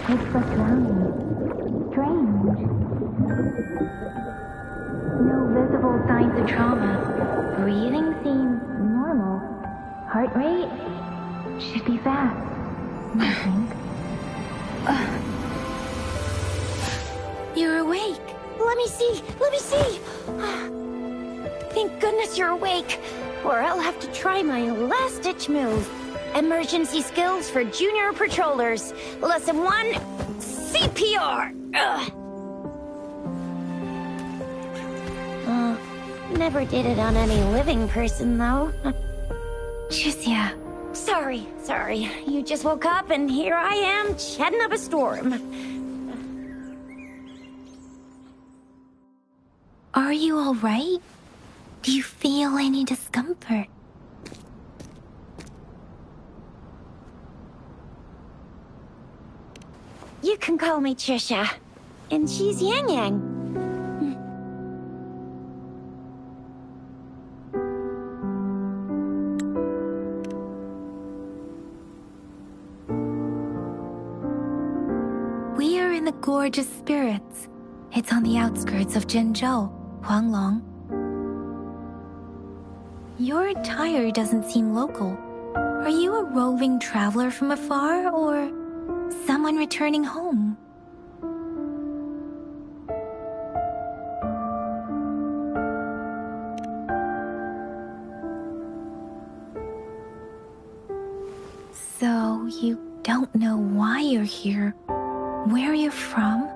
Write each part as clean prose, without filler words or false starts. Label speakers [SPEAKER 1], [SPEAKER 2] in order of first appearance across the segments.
[SPEAKER 1] It's like drowning. Strange. No visible signs of trauma. Breathing seems normal. Heart rate should be fast. I think.
[SPEAKER 2] You're awake.
[SPEAKER 3] Let me see. Thank goodness you're awake, or I'll have to try my last-ditch move. Emergency skills for junior patrollers. Lesson 1, CPR. Never did it on any living person, though.
[SPEAKER 2] Tricia.
[SPEAKER 3] Sorry. You just woke up, and here I am, chatting up a storm.
[SPEAKER 2] Are you all right? Do you feel any discomfort?
[SPEAKER 3] You can call me Trisha. And she's Yang Yang.
[SPEAKER 2] We are in the Gorgeous Spirits. It's on the outskirts of Zhenzhou, Huanglong. Your attire doesn't seem local. Are you a roving traveler from afar, or someone returning home? So, you don't know why you're here, where you're from,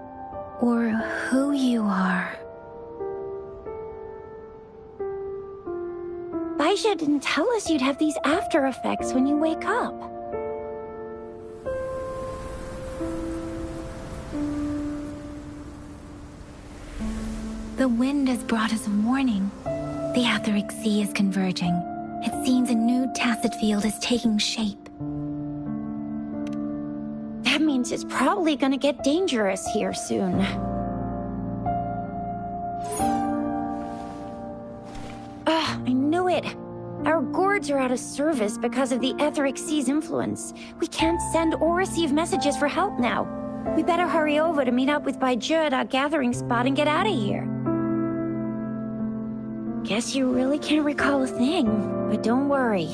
[SPEAKER 2] or who you are.
[SPEAKER 3] Baisha didn't tell us you'd have these after effects when you wake up.
[SPEAKER 2] The wind has brought us a warning. The Etheric Sea is converging. It seems a new tacit field is taking shape.
[SPEAKER 3] That means it's probably gonna get dangerous here soon. I knew it. Our gourds are out of service because of the Etheric Sea's influence. We can't send or receive messages for help now. We better hurry over to meet up with Baizhi at our gathering spot and get out of here. Guess you really can't recall a thing, but don't worry.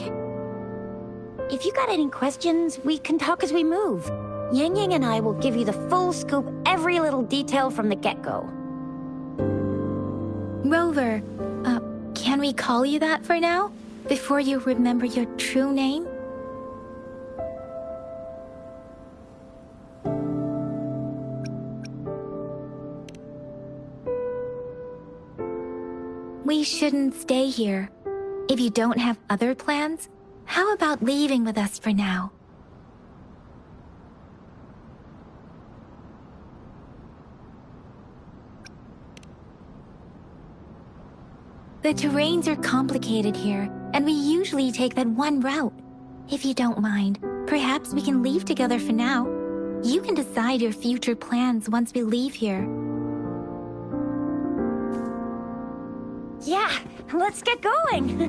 [SPEAKER 3] If you got any questions, we can talk as we move. Yang Yang and I will give you the full scoop, every little detail from the get-go.
[SPEAKER 2] Rover, can we call you that for now? Before you remember your true name? We shouldn't stay here. If you don't have other plans, how about leaving with us for now? The terrains are complicated here, and we usually take that one route. If you don't mind, perhaps we can leave together for now. You can decide your future plans once we leave here.
[SPEAKER 3] Yeah, let's get going.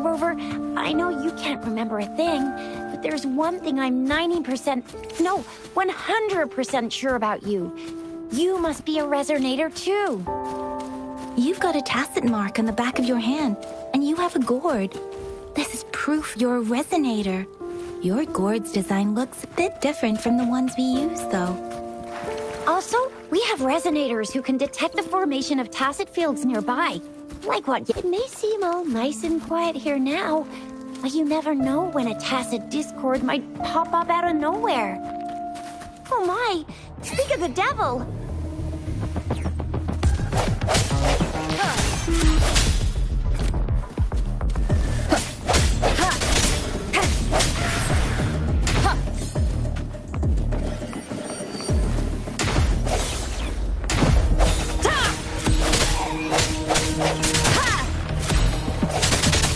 [SPEAKER 3] Rover, I know you can't remember a thing, but there's one thing I'm 100% sure about you. You must be a resonator too.
[SPEAKER 2] You've got a tacit mark on the back of your hand, and you have a gourd. This is proof you're a resonator. Your gourd's design looks a bit different from the ones we use, though.
[SPEAKER 3] Also, we have resonators who can detect the formation of tacit fields nearby. Like what? It may seem all nice and quiet here now, but you never know when a tacit discord might pop up out of nowhere. Oh my! Speak of the devil!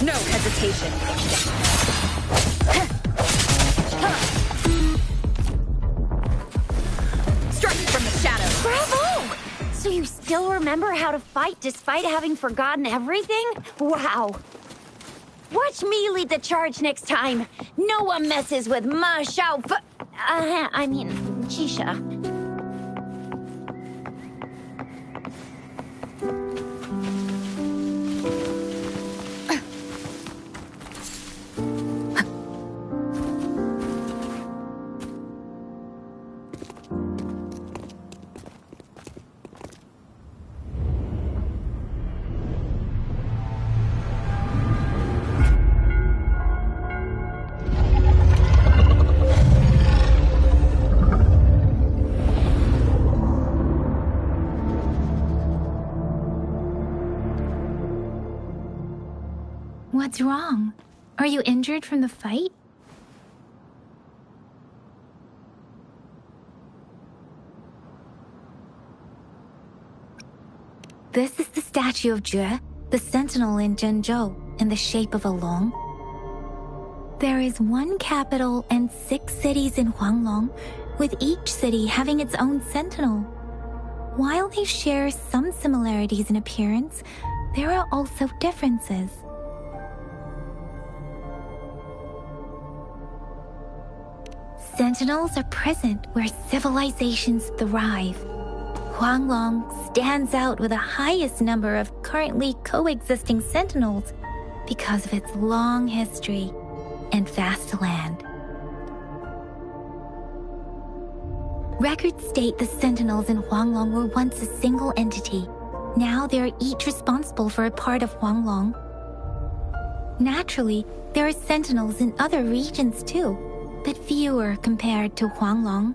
[SPEAKER 4] No hesitation.
[SPEAKER 3] So you still remember how to fight despite having forgotten everything? Wow. Watch me lead the charge next time. No one messes with Ma Xiao Chisha.
[SPEAKER 2] What's wrong? Are you injured from the fight? This is the statue of Jue, the sentinel in Zhenzhou, in the shape of a long. There is one capital and 6 cities in Huanglong, with each city having its own sentinel. While they share some similarities in appearance, there are also differences. Sentinels are present where civilizations thrive. Huanglong stands out with the highest number of currently coexisting sentinels because of its long history and vast land. Records state the sentinels in Huanglong were once a single entity. Now they are each responsible for a part of Huanglong. Naturally, there are sentinels in other regions too, but fewer compared to Huanglong.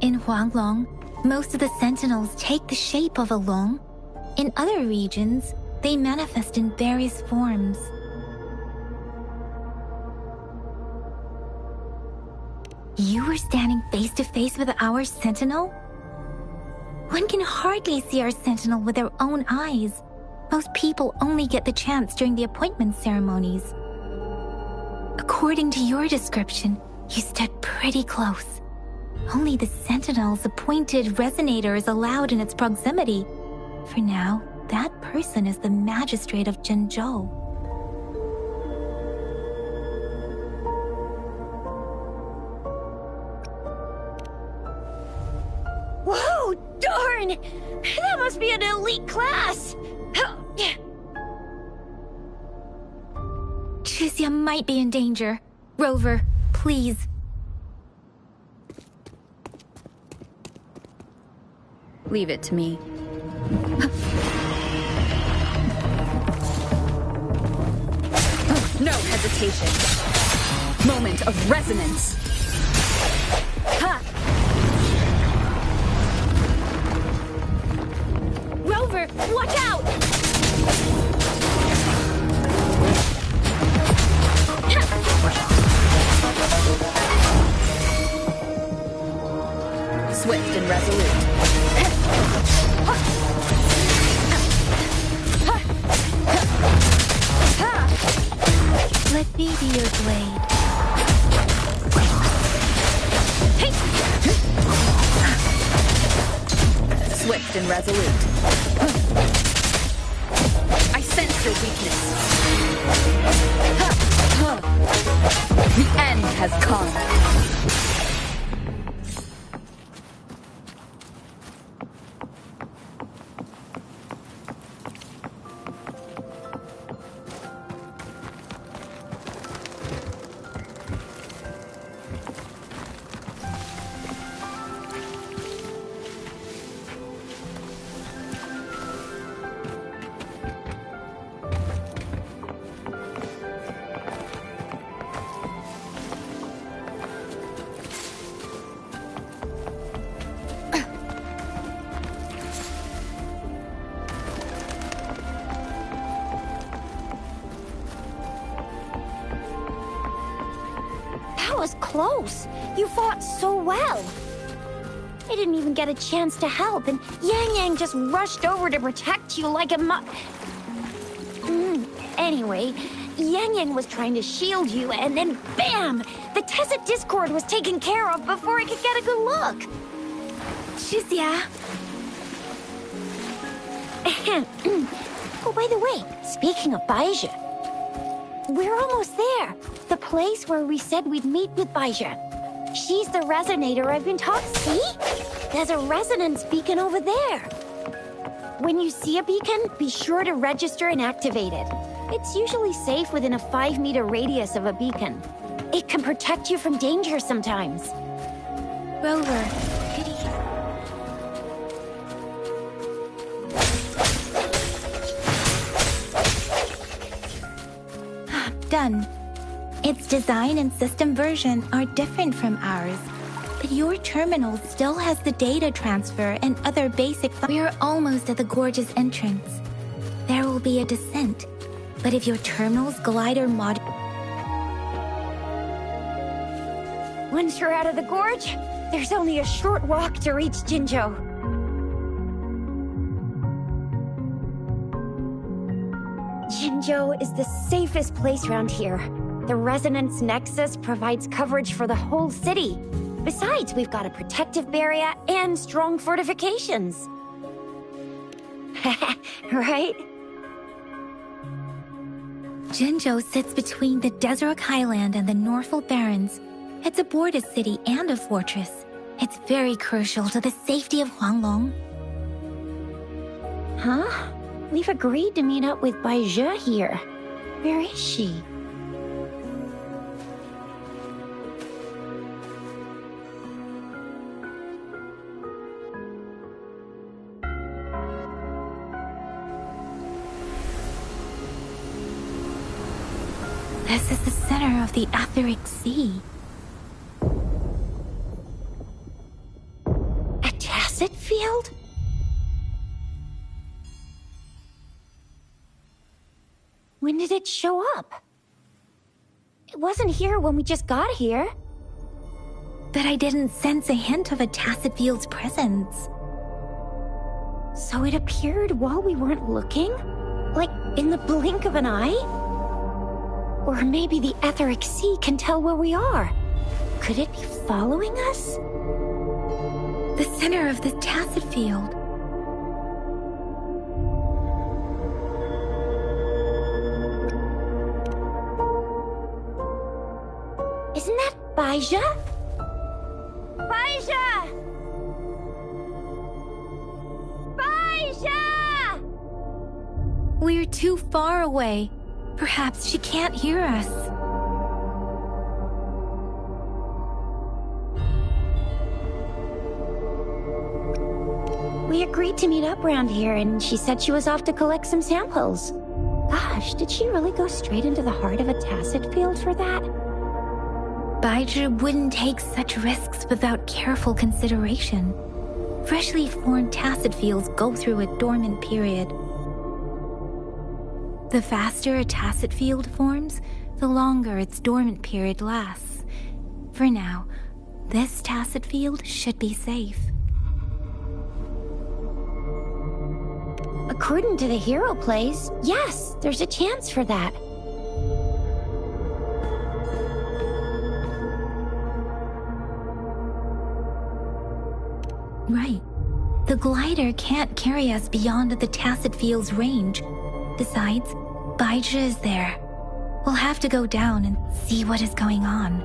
[SPEAKER 2] In Huanglong, most of the sentinels take the shape of a long. In other regions, they manifest in various forms. You were standing face to face with our sentinel? One can hardly see our sentinel with their own eyes. Most people only get the chance during the appointment ceremonies. According to your description, you stood pretty close. Only the sentinel's appointed resonator is allowed in its proximity. For now, that person is the magistrate of Zhenzhou.
[SPEAKER 3] Whoa, darn! That must be an elite class!
[SPEAKER 2] Chixia might be in danger. Rover, please.
[SPEAKER 4] Leave it to me. No hesitation. Moment of resonance.
[SPEAKER 3] Ha! Rover, watch out!
[SPEAKER 4] Swift and resolute.
[SPEAKER 2] Let me be your blade.
[SPEAKER 4] Swift and resolute. I sense your weakness. The end has come.
[SPEAKER 3] That was close. You fought so well. I didn't even get a chance to help, and Yang Yang just rushed over to protect you like a Anyway, Yang Yang was trying to shield you, and then BAM! The Tacet Discord was taken care of before I could get a good look.
[SPEAKER 2] 是呀.
[SPEAKER 3] Oh, by the way, speaking of Baizhi, we're almost there. The place where we said we'd meet with Baizhi. She's the resonator I've been talking. See? There's a resonance beacon over there. When you see a beacon, be sure to register and activate it. It's usually safe within a 5-meter radius of a beacon. It can protect you from danger sometimes.
[SPEAKER 2] Rover, could you... Done. Its design and system version are different from ours, but your terminal still has the data transfer and other basic... We're almost at the gorge's entrance. There will be a descent, but if your terminal's glider mod...
[SPEAKER 3] Once you're out of the gorge, there's only a short walk to reach Jinzhou. Jinzhou is the safest place around here. The Resonance Nexus provides coverage for the whole city. Besides, we've got a protective barrier and strong fortifications. Right?
[SPEAKER 2] Jinzhou sits between the Desert Highland and the Norfolk Barrens. It's a border city and a fortress. It's very crucial to the safety of Huanglong.
[SPEAKER 3] Huh? We've agreed to meet up with Baizhi here. Where is she?
[SPEAKER 2] This is the center of the Etheric Sea.
[SPEAKER 3] A Tacet field? When did it show up? It wasn't here when we just got here.
[SPEAKER 2] But I didn't sense a hint of a Tacet field's presence.
[SPEAKER 3] So it appeared while we weren't looking? Like in the blink of an eye? Or maybe the Etheric Sea can tell where we are. Could it be following us?
[SPEAKER 2] The center of the Tacet field.
[SPEAKER 3] Isn't that Baizhi? Baizhi! Baizhi!
[SPEAKER 2] We're too far away. Perhaps she can't hear us.
[SPEAKER 3] We agreed to meet up around here, and she said she was off to collect some samples. Gosh, did she really go straight into the heart of a Tacet field for that?
[SPEAKER 2] Baizhi wouldn't take such risks without careful consideration. Freshly formed Tacet fields go through a dormant period. The faster a Tacet field forms, the longer its dormant period lasts. For now, this Tacet field should be safe.
[SPEAKER 3] According to the hero plays, yes, there's a chance for that.
[SPEAKER 2] Right. The glider can't carry us beyond the Tacet field's range. Besides, Baizhi is there. We'll have to go down and see what is going on.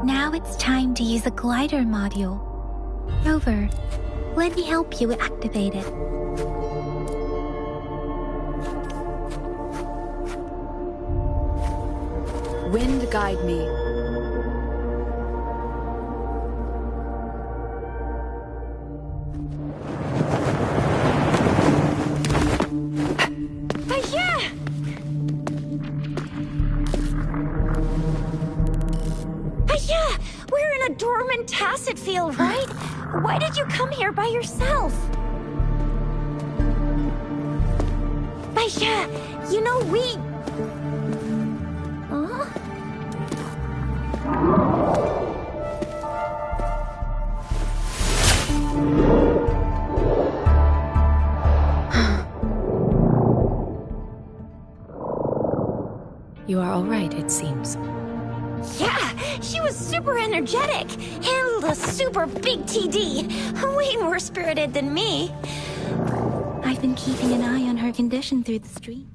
[SPEAKER 2] Now it's time to use a glider module. Rover, let me help you activate it.
[SPEAKER 4] Wind guide me.
[SPEAKER 3] Tacet field, right? Why did you come here by yourself? Baizhi, you know we... Huh?
[SPEAKER 5] You are all right, it seems.
[SPEAKER 3] Yeah, she was super energetic. Handled a super big TD. Way more spirited than me.
[SPEAKER 2] I've been keeping an eye on her condition through the street.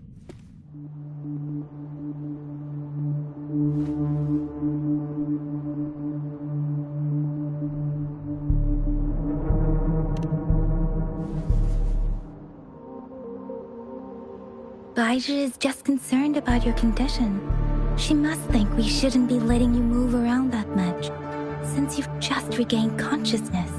[SPEAKER 2] Baija is just concerned about your condition. She must think we shouldn't be letting you move around that much, since you've just regained consciousness.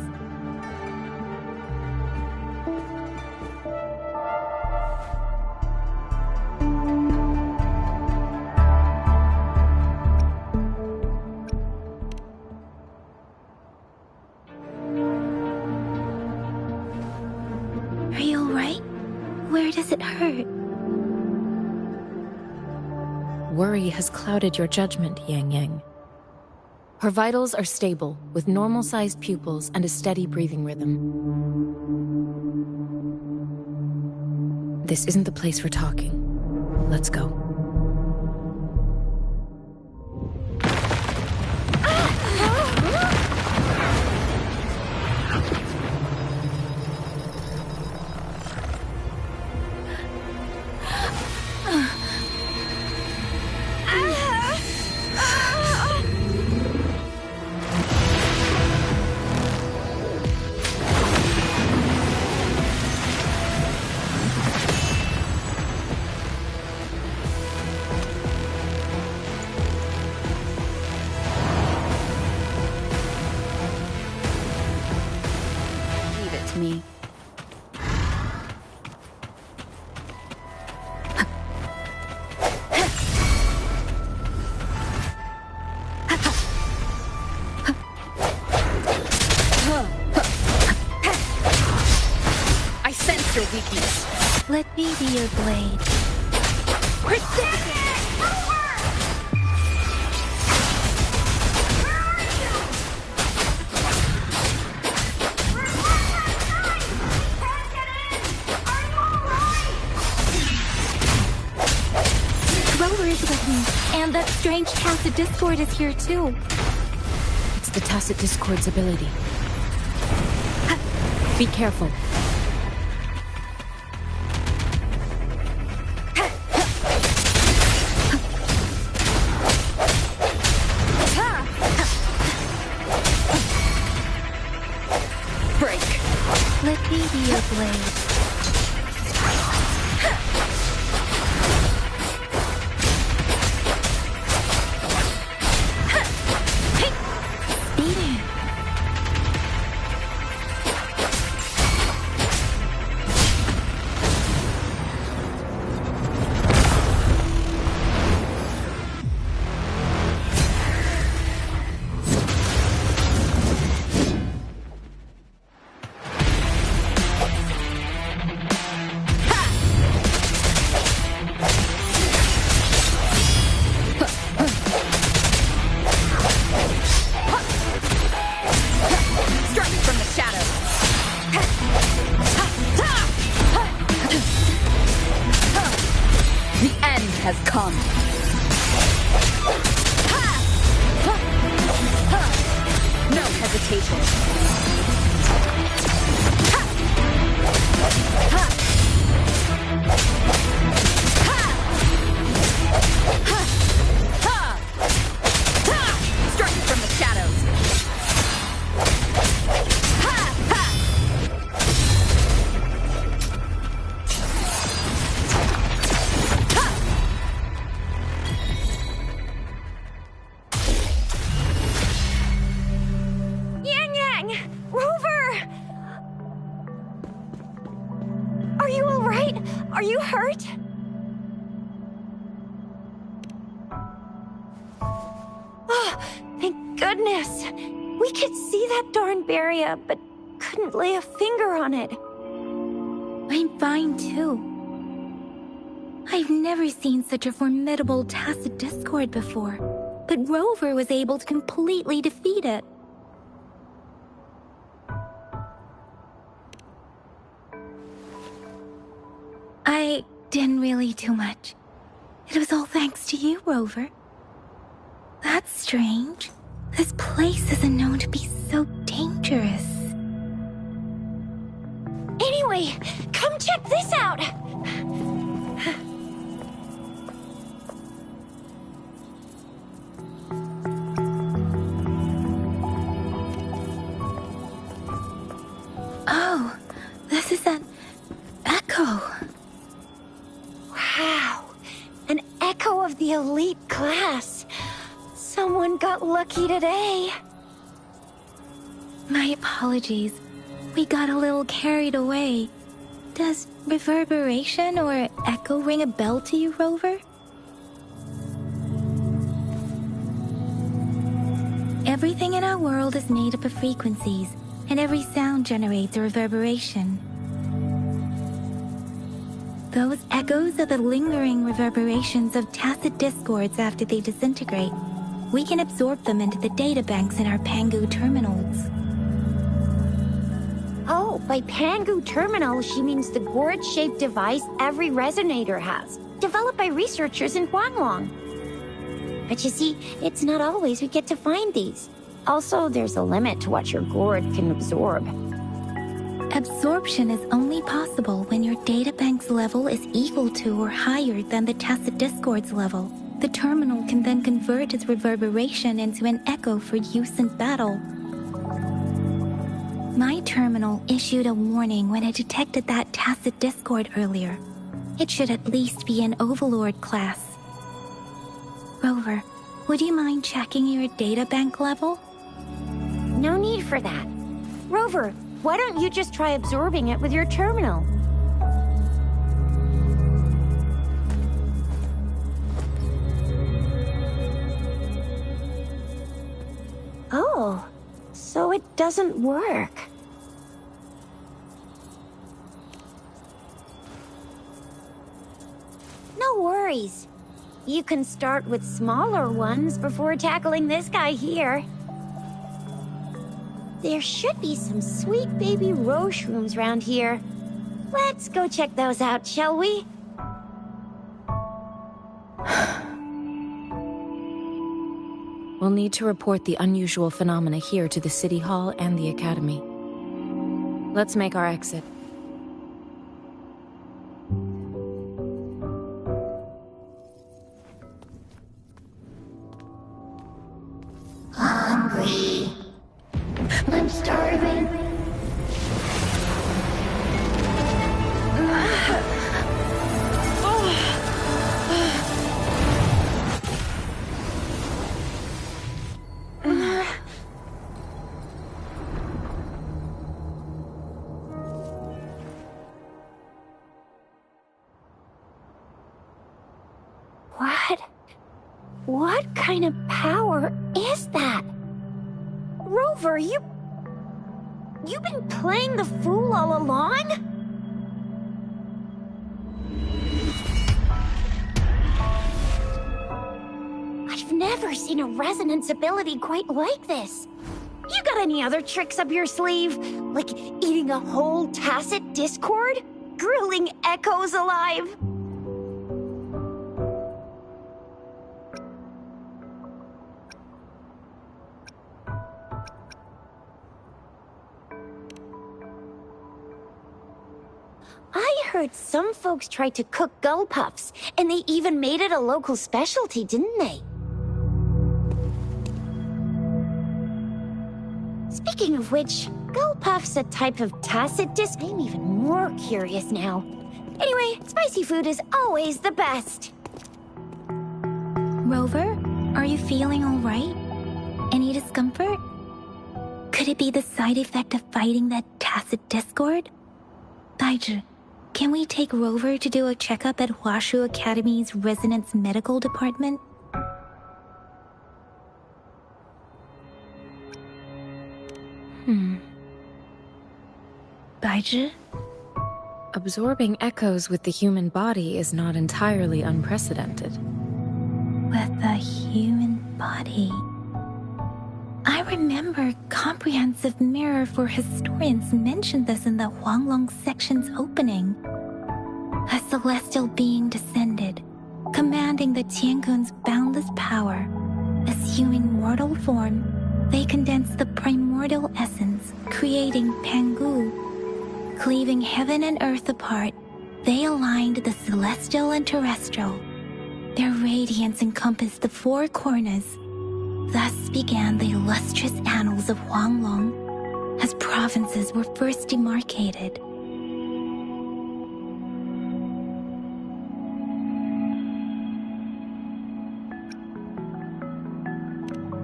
[SPEAKER 2] Are you alright? Where does it hurt?
[SPEAKER 5] Worry has clouded your judgment, Yang Yang. Her vitals are stable, with normal-sized pupils and a steady breathing rhythm. This isn't the place for talking. Let's go.
[SPEAKER 4] Me. I sense your weakness.
[SPEAKER 2] Let me be your blade.
[SPEAKER 4] Precipitate!
[SPEAKER 2] Rover is with me, and that strange Tacit Discord is here too.
[SPEAKER 5] It's the Tacit Discord's ability. Be careful.
[SPEAKER 4] Break.
[SPEAKER 2] Let me be your blade.
[SPEAKER 4] Has come. No hesitation. Striking from the shadows.
[SPEAKER 3] Are you hurt? Oh, thank goodness. We could see that darn barrier, but couldn't lay a finger on it.
[SPEAKER 2] I'm fine too. I've never seen such a formidable Tacit Discord before, but Rover was able to completely defeat it. I didn't really do much. It was all thanks to you, Rover. That's strange. This place isn't known to be so dangerous.
[SPEAKER 3] Anyway, come check this out!
[SPEAKER 2] Oh, this is an echo.
[SPEAKER 3] Wow, an echo of the elite class. Someone got lucky today.
[SPEAKER 2] My apologies. We got a little carried away. Does reverberation or echo ring a bell to you, Rover? Everything in our world is made up of frequencies, and every sound generates a reverberation. Those echoes are the lingering reverberations of tacit discords after they disintegrate. We can absorb them into the databanks in our Pangu terminals.
[SPEAKER 3] Oh, by Pangu terminal, she means the gourd-shaped device every resonator has, developed by researchers in Huanglong. But you see, it's not always we get to find these. Also, there's a limit to what your gourd can absorb.
[SPEAKER 2] Absorption is only possible when your databank's level is equal to or higher than the tacit discord's level. The terminal can then convert its reverberation into an echo for use in battle. My terminal issued a warning when it detected that tacit discord earlier. It should at least be an Overlord class. Rover, would you mind checking your databank level?
[SPEAKER 3] No need for that. Rover, why don't you just try absorbing it with your terminal? Oh, so it doesn't work. No worries. You can start with smaller ones before tackling this guy here. There should be some sweet baby rose shrooms around here. Let's go check those out, shall we?
[SPEAKER 5] We'll need to report the unusual phenomena here to the City Hall and the Academy. Let's make our exit.
[SPEAKER 1] Hungry. I'm starving.
[SPEAKER 3] What kind of power is that? Rover, you've been playing the fool all along? I've never seen a resonance ability quite like this. You got any other tricks up your sleeve? Like eating a whole tacit discord? Grilling echoes alive? I heard some folks tried to cook gull puffs, and they even made it a local specialty, didn't they? Speaking of which, gull puff's a type of tacit disc. I'm even more curious now. Anyway, spicy food is always the best.
[SPEAKER 2] Rover, are you feeling all right? Any discomfort? Could it be the side effect of fighting that tacit discord? Daiju, can we take Rover to do a checkup at Huashu Academy's Resonance Medical Department? Daiju?
[SPEAKER 5] Absorbing echoes with the human body is not entirely unprecedented.
[SPEAKER 2] With the human body. I remember Comprehensive Mirror for Historians mentioned this in the Huanglong section's opening. A celestial being descended, commanding the Tiangun's boundless power. Assuming mortal form, they condensed the primordial essence, creating Pangu. Cleaving heaven and earth apart, they aligned the celestial and terrestrial. Their radiance encompassed the four corners. Thus began the illustrious annals of Huanglong, as provinces were first demarcated.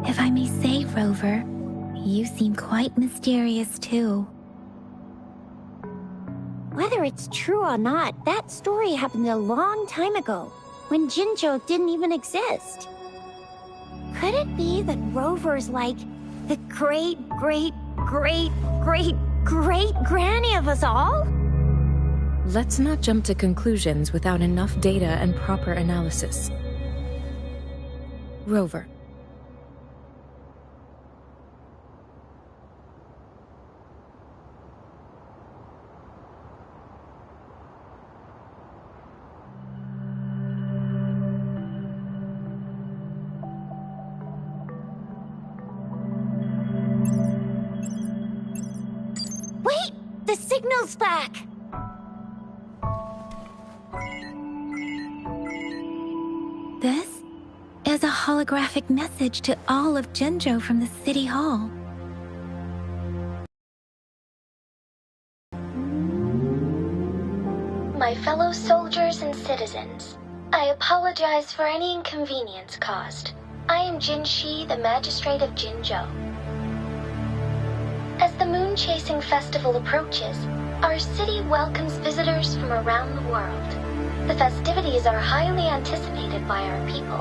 [SPEAKER 2] If I may say, Rover, you seem quite mysterious too.
[SPEAKER 3] Whether it's true or not, that story happened a long time ago, when Jinzhou didn't even exist. Could it be that Rover's like the great-great-great-great-great-granny of us all?
[SPEAKER 5] Let's not jump to conclusions without enough data and proper analysis. Rover.
[SPEAKER 3] Wait! The signal's back!
[SPEAKER 2] This is a holographic message to all of Jinzhou from the City Hall.
[SPEAKER 1] My fellow soldiers and citizens, I apologize for any inconvenience caused. I am Jin Shi, the Magistrate of Jinzhou. As the Moon-Chasing Festival approaches, our city welcomes visitors from around the world. The festivities are highly anticipated by our people,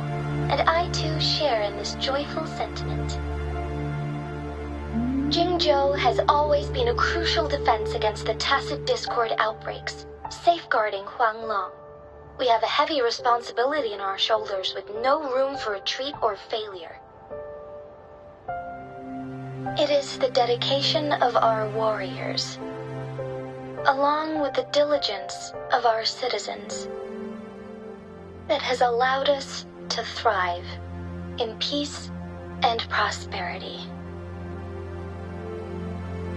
[SPEAKER 1] and I too share in this joyful sentiment. Jinzhou has always been a crucial defense against the tacit discord outbreaks, safeguarding Huanglong. We have a heavy responsibility on our shoulders with no room for retreat or failure. It is the dedication of our warriors, along with the diligence of our citizens, that has allowed us to thrive in peace and prosperity.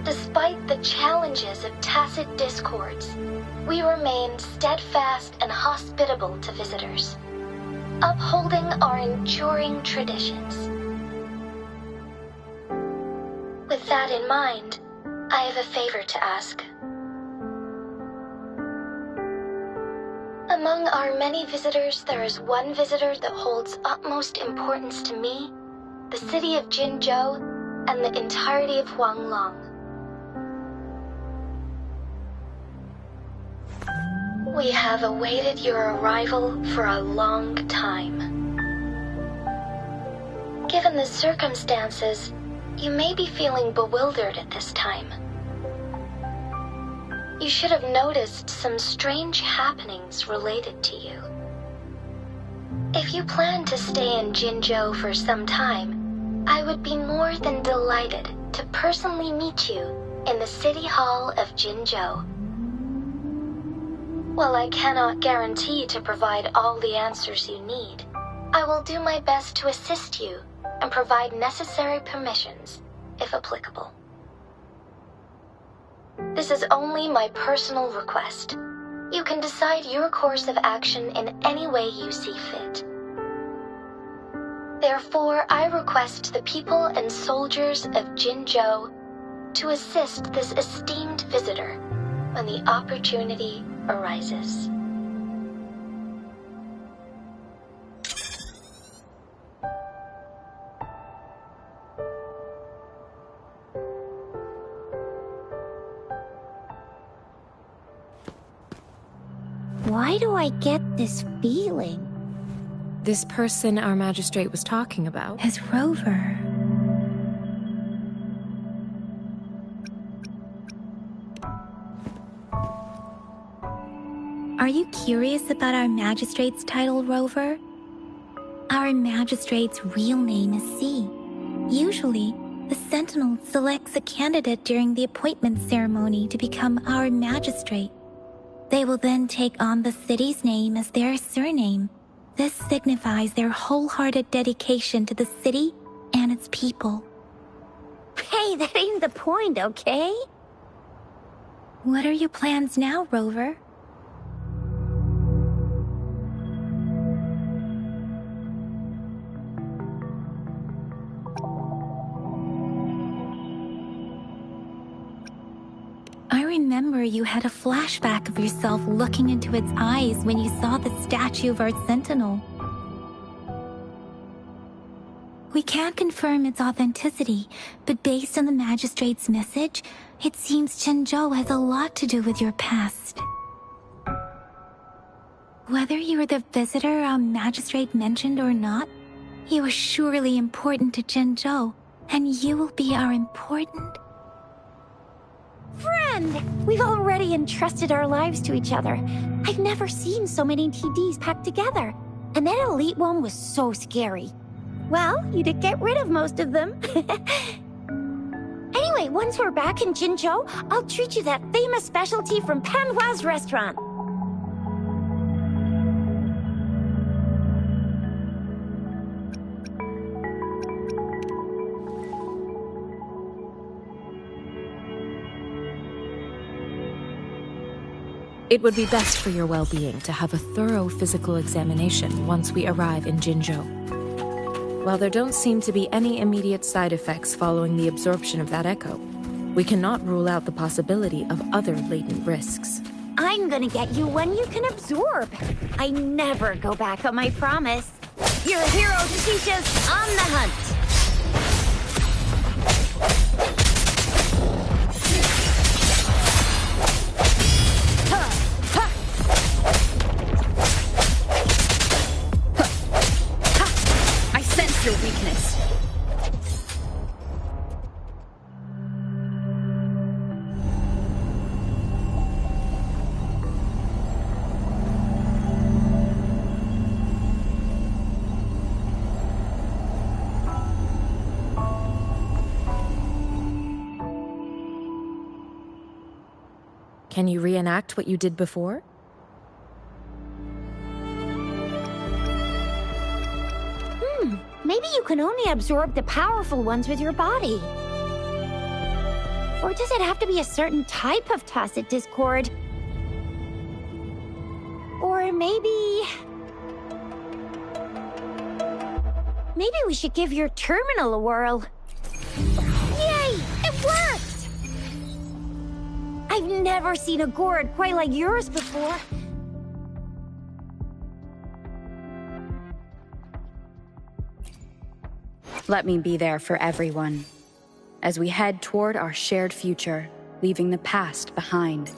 [SPEAKER 1] Despite the challenges of tacit discords, we remain steadfast and hospitable to visitors, upholding our enduring traditions. With that in mind, I have a favor to ask. Among our many visitors, there is one visitor that holds utmost importance to me, the city of Jinzhou, and the entirety of Huanglong. We have awaited your arrival for a long time. Given the circumstances, you may be feeling bewildered at this time. You should have noticed some strange happenings related to you. If you plan to stay in Jinzhou for some time, I would be more than delighted to personally meet you in the City Hall of Jinzhou. While I cannot guarantee to provide all the answers you need, I will do my best to assist you and provide necessary permissions, if applicable. This is only my personal request. You can decide your course of action in any way you see fit. Therefore, I request the people and soldiers of Jinzhou to assist this esteemed visitor when the opportunity arises.
[SPEAKER 3] Why do I get this feeling?
[SPEAKER 5] This person our magistrate was talking about.
[SPEAKER 2] As Rover. Are you curious about our magistrate's title, Rover? Our magistrate's real name is C. Usually, the Sentinel selects a candidate during the appointment ceremony to become our magistrate. They will then take on the city's name as their surname, This signifies their wholehearted dedication to the city and its people.
[SPEAKER 3] Hey, that ain't the point, okay?
[SPEAKER 2] What are your plans now, Rover? I remember you had a flashback of yourself looking into its eyes when you saw the statue of our sentinel. We can't confirm its authenticity, but based on the magistrate's message, it seems Jinzhou has a lot to do with your past. Whether you were the visitor our magistrate mentioned or not, you are surely important to Jinzhou, and you will be our important...
[SPEAKER 3] Friend! We've already entrusted our lives to each other. I've never seen so many TDs packed together. And that elite one was so scary. Well, you did get rid of most of them. Anyway, once we're back in Jinzhou, I'll treat you that famous specialty from Panhua's restaurant.
[SPEAKER 5] It would be best for your well-being to have a thorough physical examination once we arrive in Jinzhou. While there don't seem to be any immediate side effects following the absorption of that echo, we cannot rule out the possibility of other latent risks.
[SPEAKER 3] I'm gonna get you one you can absorb. I never go back on my promise. You're a hero to teach us on the hunt.
[SPEAKER 4] Your weakness.
[SPEAKER 5] Can you reenact what you did before?
[SPEAKER 3] Maybe you can only absorb the powerful ones with your body. Or does it have to be a certain type of tacit discord? Or maybe we should give your terminal a whirl. Yay! It worked! I've never seen a gourd quite like yours before.
[SPEAKER 6] Let me be there for everyone, as we head toward our shared future, leaving the past behind.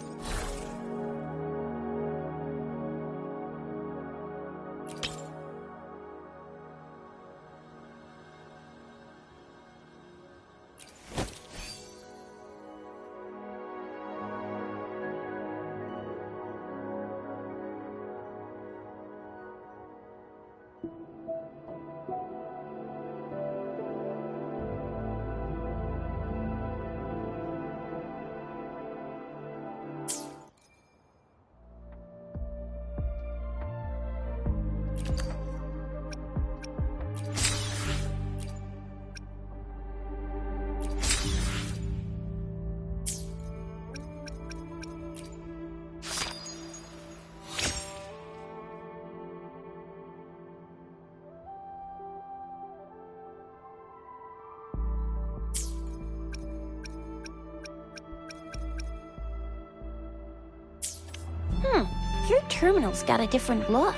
[SPEAKER 3] Your terminal's got a different look,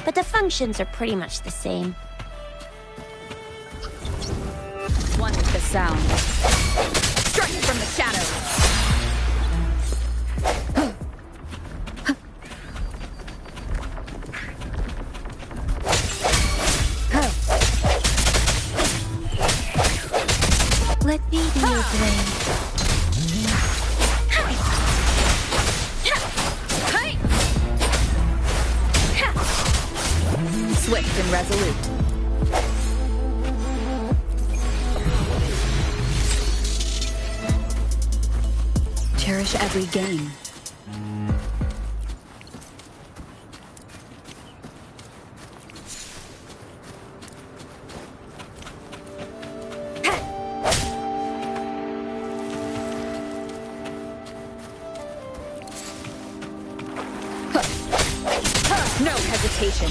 [SPEAKER 3] but the functions are pretty much the same.
[SPEAKER 4] One with the sound. Strike from the shadows.
[SPEAKER 2] Let me be your blade.
[SPEAKER 4] Swift and resolute.
[SPEAKER 6] Cherish every gain.
[SPEAKER 4] hesitation.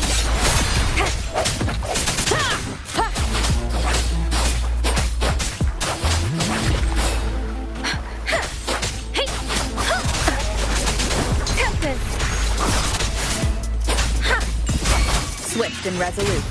[SPEAKER 4] Swift and resolute.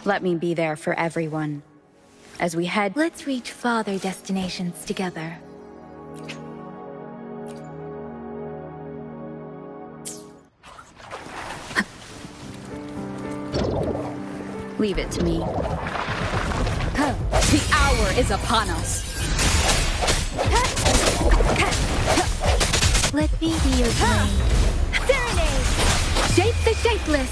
[SPEAKER 4] Let me be there for everyone. As we head...
[SPEAKER 2] Let's reach farther destinations together.
[SPEAKER 4] Leave it to me. The hour is upon us.
[SPEAKER 2] Let me be your blade.
[SPEAKER 4] Serenade! Shape the shapeless!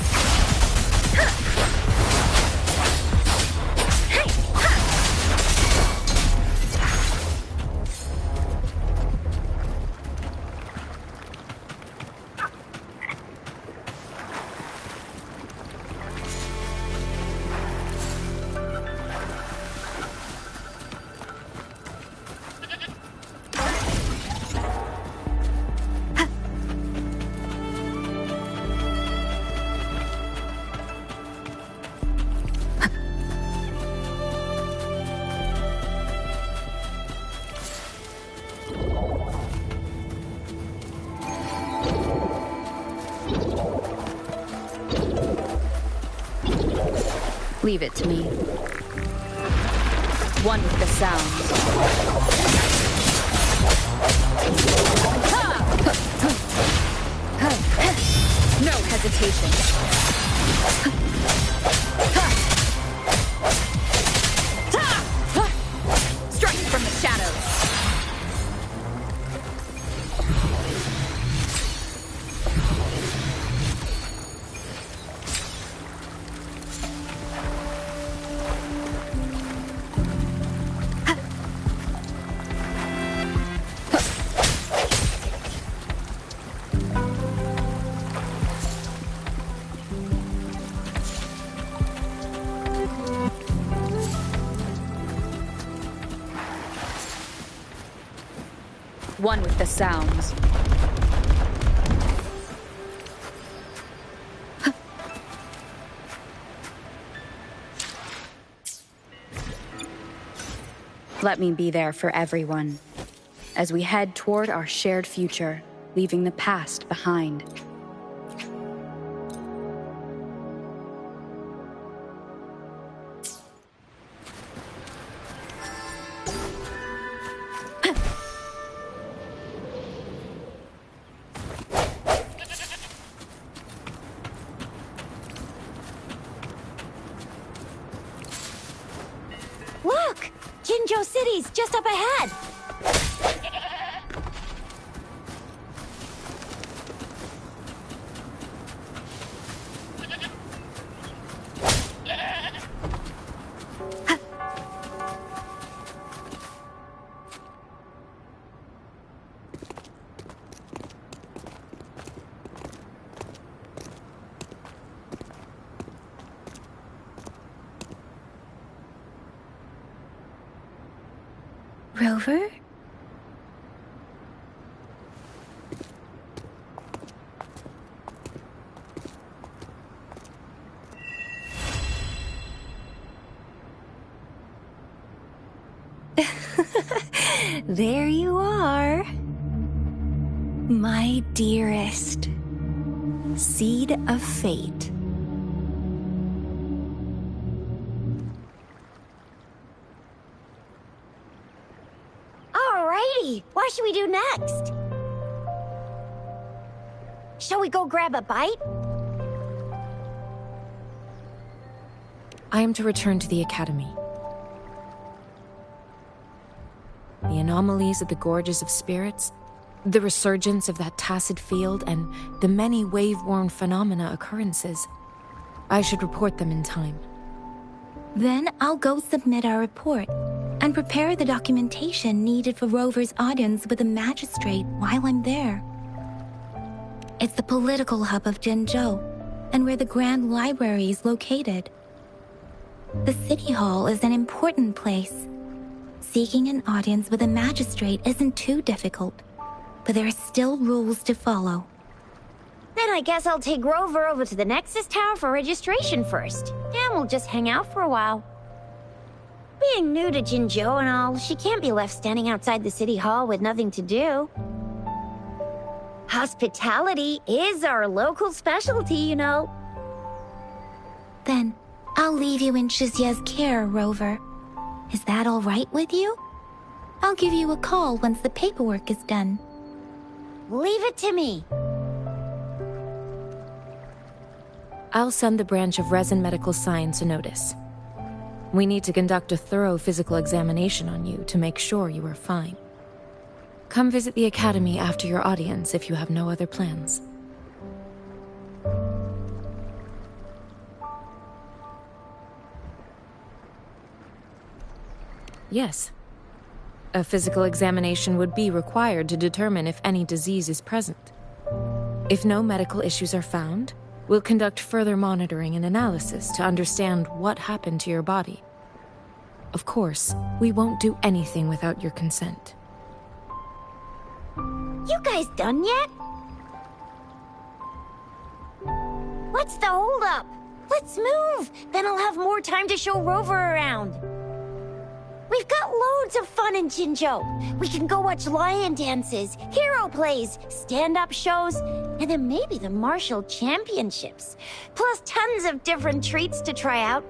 [SPEAKER 4] Leave it to me. One with the sound. No hesitation. Strike from the shadows. One with the sounds. Let me be there for everyone. As we head toward our shared future, leaving the past behind.
[SPEAKER 3] Look! Jinzhou City's just up ahead!
[SPEAKER 2] Rover? There you are. My dearest. Seed of fate.
[SPEAKER 3] Alrighty, what should we do next? Shall we go grab a bite?
[SPEAKER 5] I am to return to the Academy. The anomalies of the Gorges of Spirits, the resurgence of that tacit field, and the many wave-worn phenomena occurrences. I should report them in time.
[SPEAKER 2] Then I'll go submit our report and prepare the documentation needed for Rover's audience with the magistrate while I'm there. It's the political hub of Jinzhou, and where the Grand Library is located. The City Hall is an important place. Seeking an audience with a magistrate isn't too difficult, but there are still rules to follow.
[SPEAKER 3] Then I guess I'll take Rover over to the Nexus Tower for registration first, and we'll just hang out for a while. Being new to Jinzhou and all, she can't be left standing outside the City Hall with nothing to do. Hospitality is our local specialty, you know.
[SPEAKER 2] Then, I'll leave you in Shizye's care, Rover. Is that all right with you? I'll give you a call once the paperwork is done.
[SPEAKER 3] Leave it to me.
[SPEAKER 5] I'll send the branch of Resin Medical Science a notice. We need to conduct a thorough physical examination on you to make sure you are fine. Come visit the Academy after your audience if you have no other plans. Yes. A physical examination would be required to determine if any disease is present. If no medical issues are found, we'll conduct further monitoring and analysis to understand what happened to your body. Of course, we won't do anything without your consent.
[SPEAKER 3] You guys done yet? What's the holdup? Let's move! Then I'll have more time to show Rover around. We've got loads of fun in Jinzhou. We can go watch lion dances, hero plays, stand-up shows, and then maybe the martial championships. Plus tons of different treats to try out.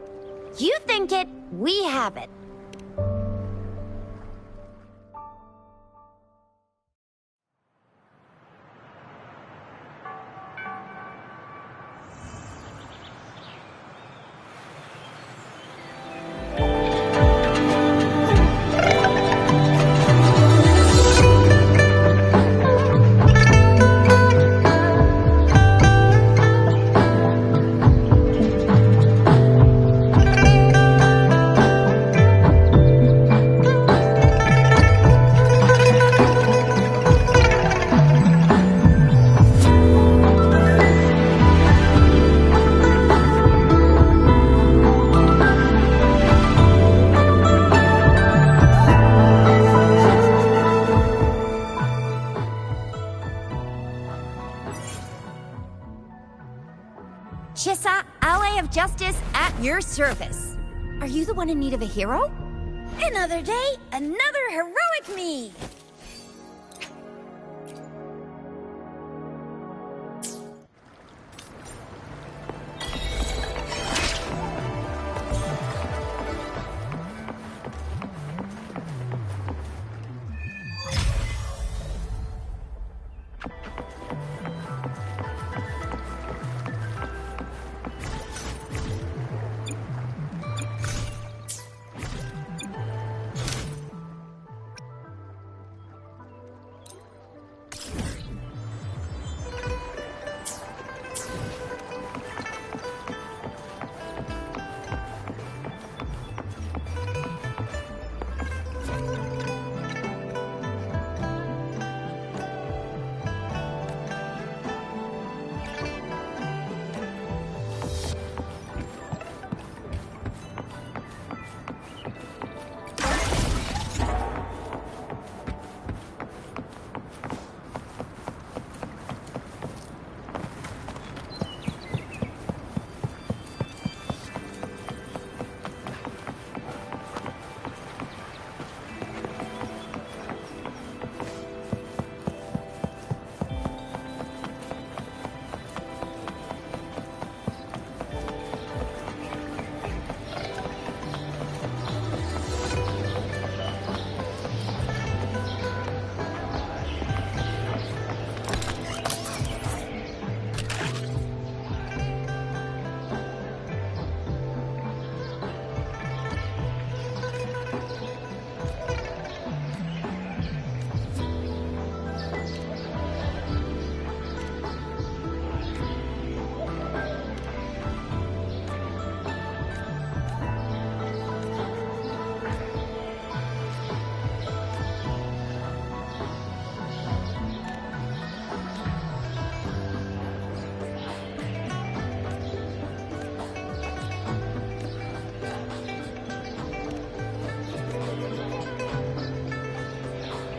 [SPEAKER 3] You think it, we have it. Chissa, ally of justice, at your service. Are you the one in need of a hero? Another day, another heroic me!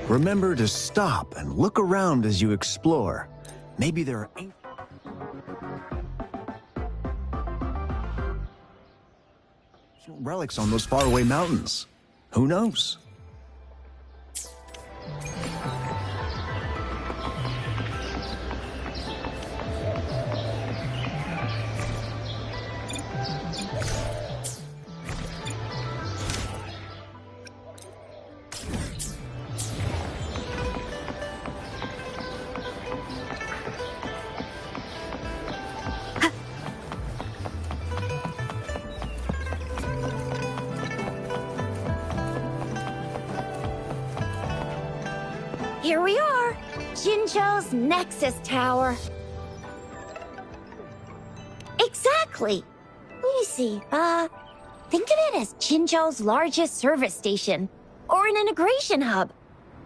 [SPEAKER 7] Remember to stop and look around as you explore. Maybe there are ancient relics on those faraway mountains. Who knows?
[SPEAKER 3] Here we are, Jinzhou's Nexus Tower. Exactly. Let me see, think of it as Jinzhou's largest service station, or an integration hub.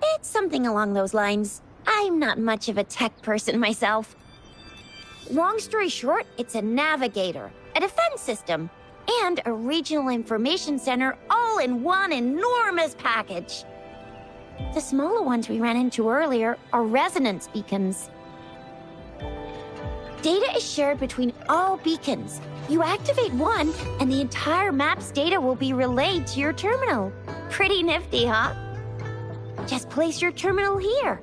[SPEAKER 3] It's something along those lines. I'm not much of a tech person myself. Long story short, it's a navigator, a defense system, and a regional information center all in one enormous package. The smaller ones we ran into earlier are resonance beacons. Data is shared between all beacons. You activate one, and the entire map's data will be relayed to your terminal. Pretty nifty, huh? Just place your terminal here.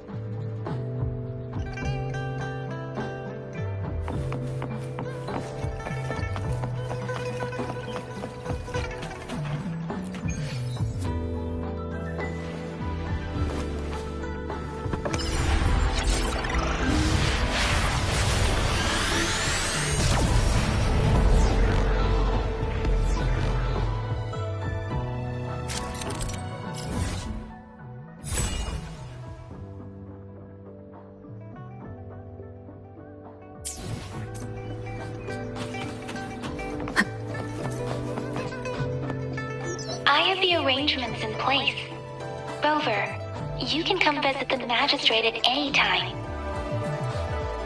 [SPEAKER 1] I have the arrangements in place. Rover, you can come visit the magistrate at any time.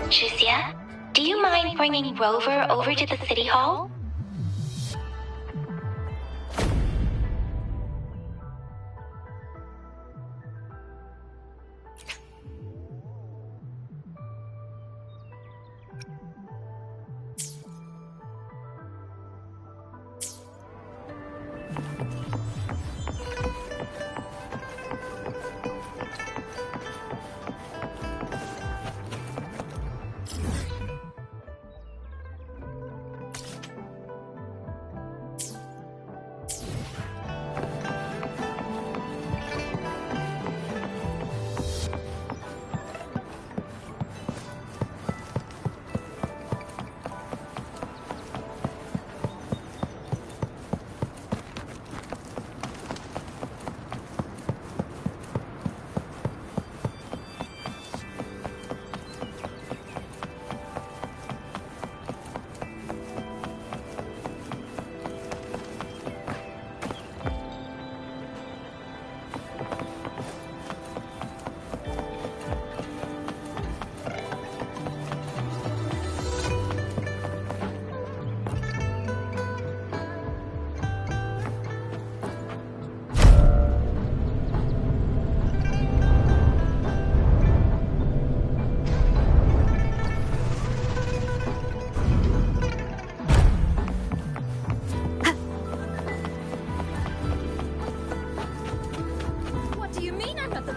[SPEAKER 1] Jusia, do you mind bringing Rover over to the city hall?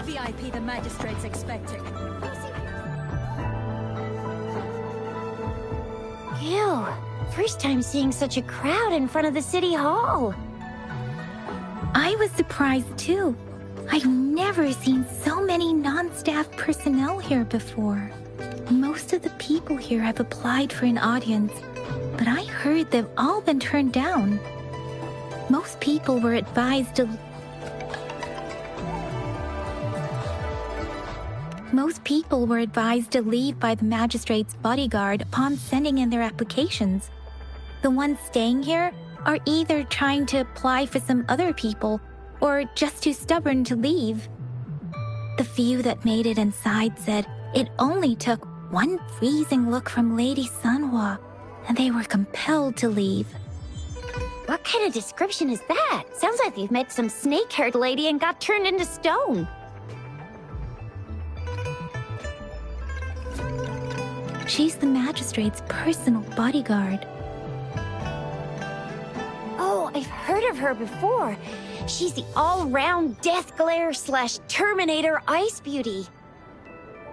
[SPEAKER 8] VIP the magistrate's expecting.
[SPEAKER 3] Ew, first time seeing such a crowd in front of the city hall.
[SPEAKER 2] I was surprised too. I've never seen so many non-staff personnel here before. Most of the people here have applied for an audience, but I heard they've all been turned down. Most people were advised to leave by the magistrate's bodyguard upon sending in their applications. The ones staying here are either trying to apply for some other people or just too stubborn to leave. The few that made it inside said it only took one freezing look from Lady Sunhua, and they were compelled to leave.
[SPEAKER 3] What kind of description is that? Sounds like they've met some snake-haired lady and got turned into stone.
[SPEAKER 2] She's the magistrate's personal bodyguard.
[SPEAKER 3] Oh, I've heard of her before. She's the all-round Death Glare / Terminator Ice Beauty.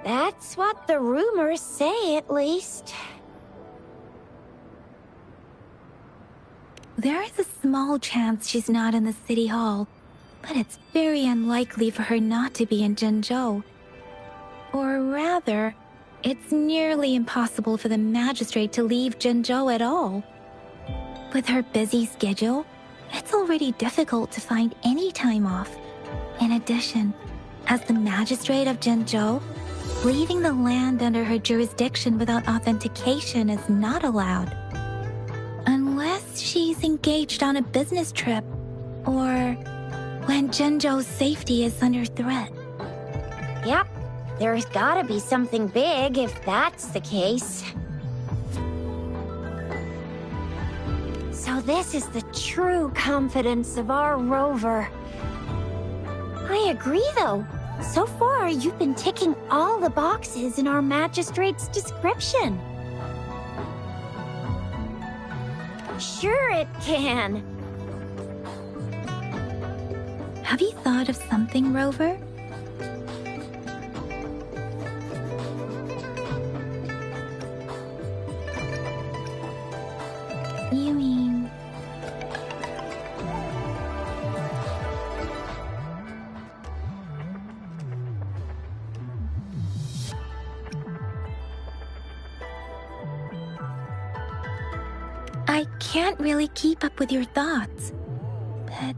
[SPEAKER 3] That's what the rumors say, at least.
[SPEAKER 2] There is a small chance she's not in the city hall, but it's very unlikely for her not to be in Jinzhou. Or rather, it's nearly impossible for the magistrate to leave Jinzhou at all. With her busy schedule, it's already difficult to find any time off. In addition, as the magistrate of Jinzhou, leaving the land under her jurisdiction without authentication is not allowed. Unless she's engaged on a business trip, or when Jinzhou's safety is under threat.
[SPEAKER 3] Yep, there's gotta be something big if that's the case. So this is the true confidence of our rover. I agree, though. So far, you've been ticking all the boxes in our magistrate's description. Sure it can.
[SPEAKER 2] Have you thought of something, Rover? You mean... I can't really keep up with your thoughts, but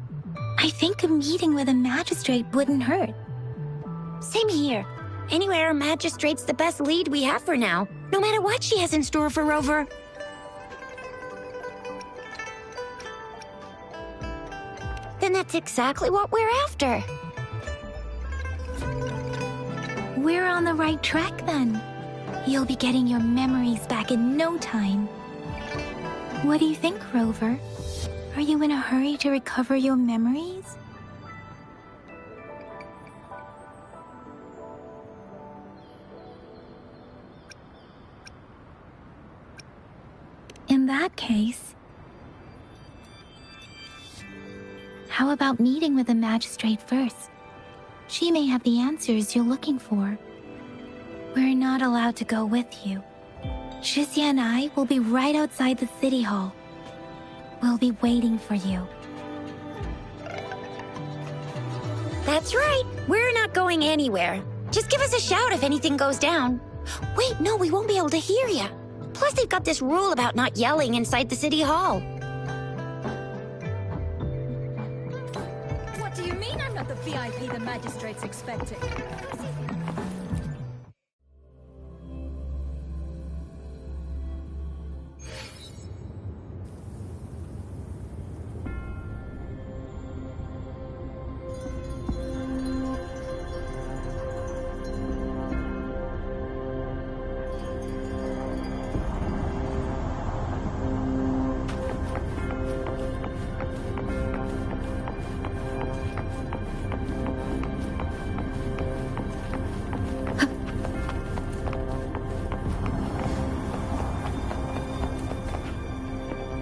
[SPEAKER 2] I think a meeting with a magistrate wouldn't hurt.
[SPEAKER 3] Same here. Anyway, our magistrate's the best lead we have for now, no matter what she has in store for Rover. Then that's exactly what we're after.
[SPEAKER 2] We're on the right track then. You'll be getting your memories back in no time. What do you think, Rover? Are you in a hurry to recover your memories? In that case, how about meeting with the magistrate first? She may have the answers you're looking for. We're not allowed to go with you. Shixia and I will be right outside the city hall. We'll be waiting for you.
[SPEAKER 3] That's right. We're not going anywhere. Just give us a shout if anything goes down. Wait, no, we won't be able to hear you. Plus, they've got this rule about not yelling inside the city hall.
[SPEAKER 8] What do you mean I'm not the VIP the magistrate's expecting?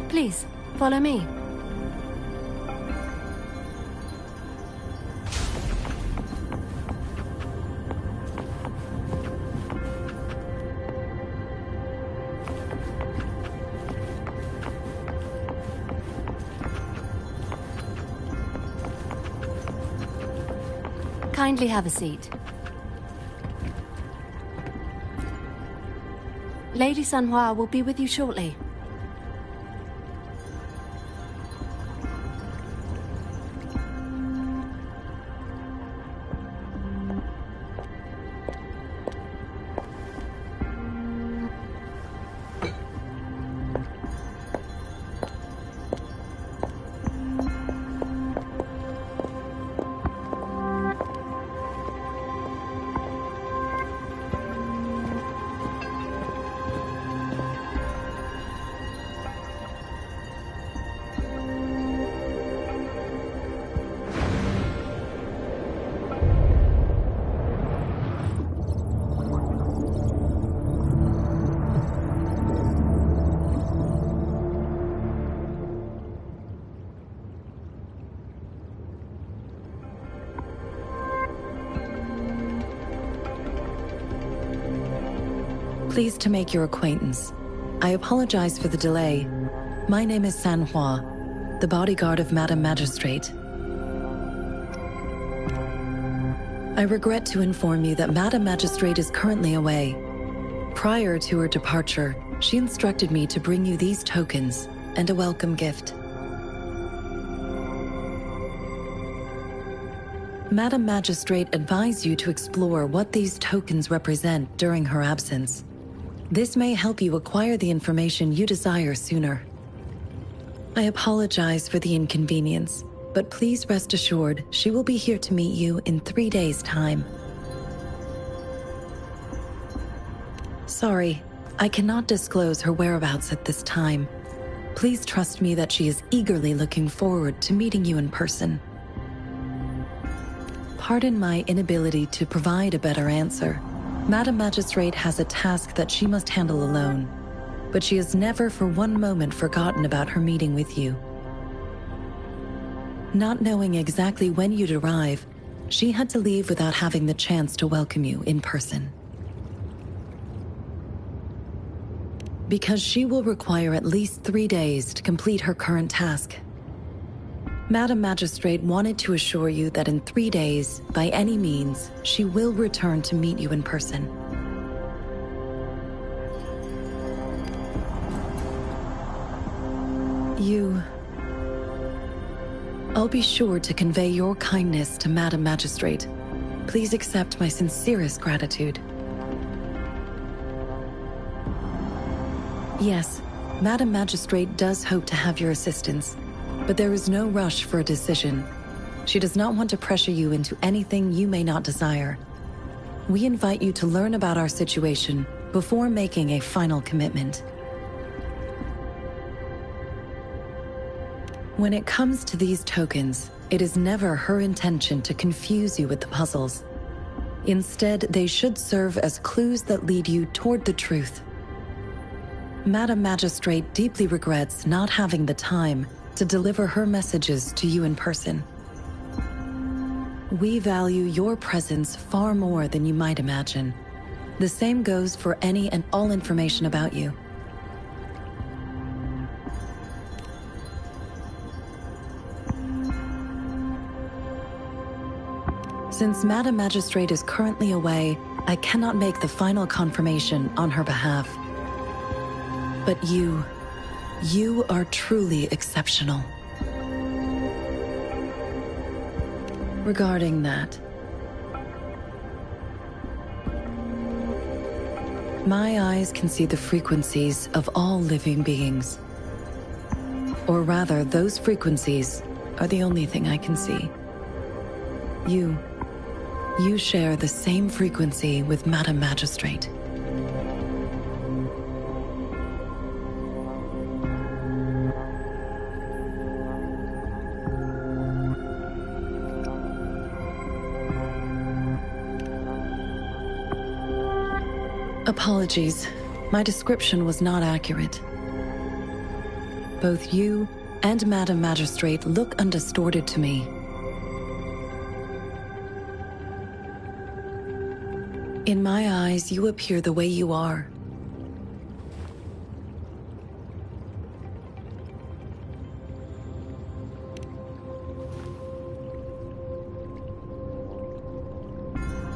[SPEAKER 5] Please, follow me. Kindly have a seat. Lady Sanhua will be with you shortly.
[SPEAKER 9] Pleased to make your acquaintance. I apologize for the delay. My name is Sanhua, the bodyguard of Madam Magistrate. I regret to inform you that Madam Magistrate is currently away. Prior to her departure, she instructed me to bring you these tokens and a welcome gift. Madam Magistrate advised you to explore what these tokens represent during her absence. This may help you acquire the information you desire sooner. I apologize for the inconvenience, but please rest assured she will be here to meet you in 3 days' time. Sorry, I cannot disclose her whereabouts at this time. Please trust me that she is eagerly looking forward to meeting you in person. Pardon my inability to provide a better answer. Madam Magistrate has a task that she must handle alone, but she has never for one moment forgotten about her meeting with you. Not knowing exactly when you'd arrive, she had to leave without having the chance to welcome you in person. Because she will require at least 3 days to complete her current task. Madam Magistrate wanted to assure you that in 3 days, by any means, she will return to meet you in person. I'll be sure to convey your kindness to Madam Magistrate. Please accept my sincerest gratitude. Yes, Madam Magistrate does hope to have your assistance, but there is no rush for a decision. She does not want to pressure you into anything you may not desire. We invite you to learn about our situation before making a final commitment. When it comes to these tokens, it is never her intention to confuse you with the puzzles. Instead, they should serve as clues that lead you toward the truth. Madam Magistrate deeply regrets not having the time to deliver her messages to you in person. We value your presence far more than you might imagine. The same goes for any and all information about you. Since Madam Magistrate is currently away, I cannot make the final confirmation on her behalf. But you are truly exceptional. Regarding that, my eyes can see the frequencies of all living beings. Or rather, those frequencies are the only thing I can see. You share the same frequency with Madam Magistrate. Apologies, my description was not accurate. Both you and Madam Magistrate look undistorted to me. In my eyes, you appear the way you are.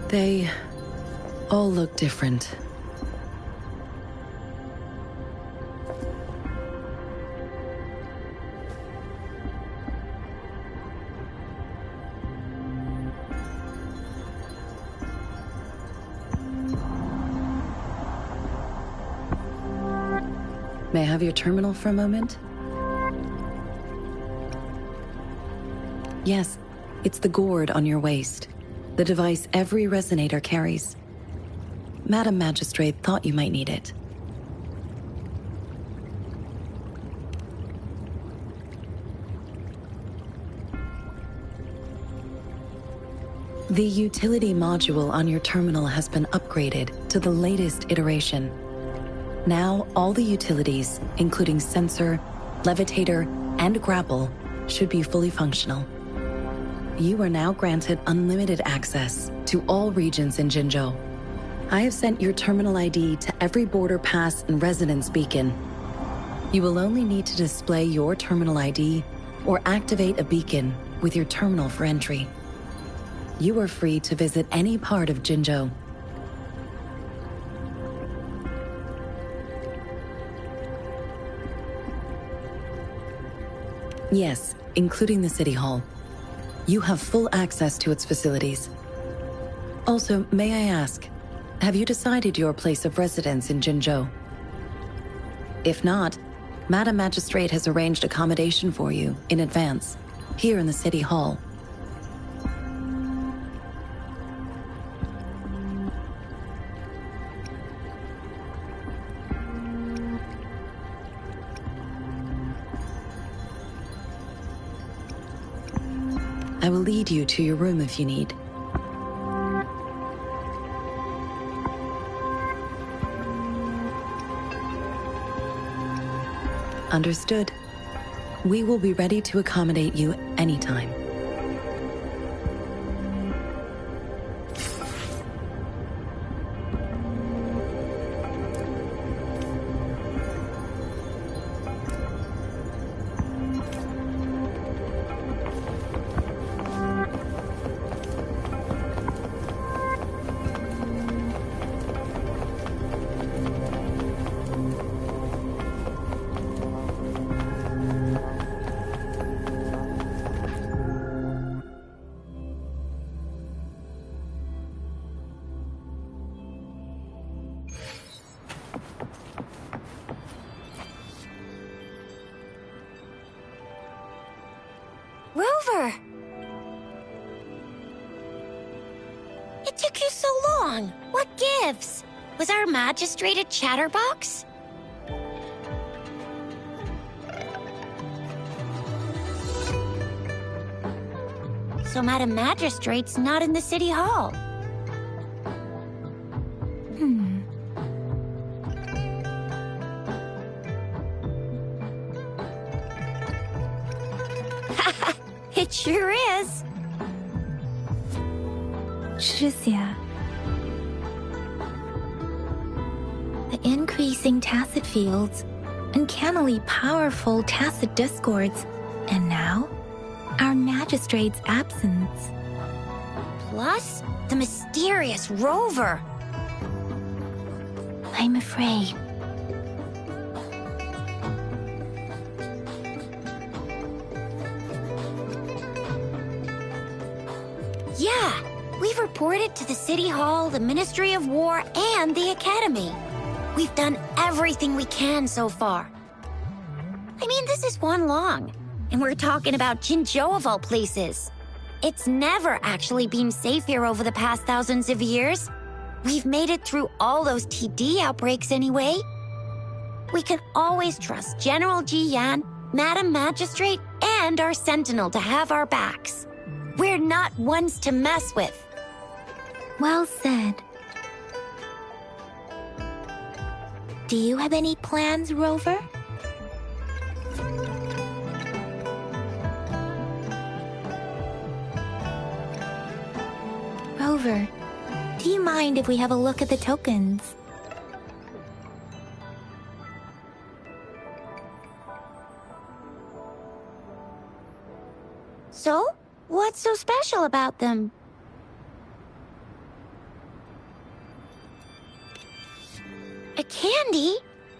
[SPEAKER 9] They all look different. May I have your terminal for a moment? Yes, it's the gourd on your waist, the device every resonator carries. Madam Magistrate thought you might need it. The utility module on your terminal has been upgraded to the latest iteration. Now, all the utilities, including sensor, levitator, and grapple, should be fully functional. You are now granted unlimited access to all regions in Jinzhou. I have sent your terminal ID to every border pass and residence beacon. You will only need to display your terminal ID or activate a beacon with your terminal for entry. You are free to visit any part of Jinzhou. Yes, including the City Hall. You have full access to its facilities. Also, may I ask, have you decided your place of residence in Jinzhou? If not, Madam Magistrate has arranged accommodation for you in advance, here in the City Hall. I will lead you to your room if you need. Understood. We will be ready to accommodate you anytime.
[SPEAKER 3] Rover! It took you so long. What gives? Was our magistrate a chatterbox? So Madam Magistrate's not in the City Hall. It sure is.
[SPEAKER 2] Shixia. The increasing tacit fields, uncannily powerful tacit discords, and now, our magistrate's absence.
[SPEAKER 3] Plus, the mysterious Rover.
[SPEAKER 2] I'm afraid.
[SPEAKER 3] Yeah, we've reported to the City Hall, the Ministry of War, and the Academy. We've done everything we can so far. I mean, this is one long, and we're talking about Jinzhou of all places. It's never actually been safe here over the past thousands of years. We've made it through all those TD outbreaks anyway. We can always trust General Ji Yan, Madam Magistrate, and our Sentinel to have our backs. We're not ones to mess with.
[SPEAKER 2] Well said. Do you have any plans, Rover? Rover, do you mind if we have a look at the tokens?
[SPEAKER 3] So, what's so special about them? A candy?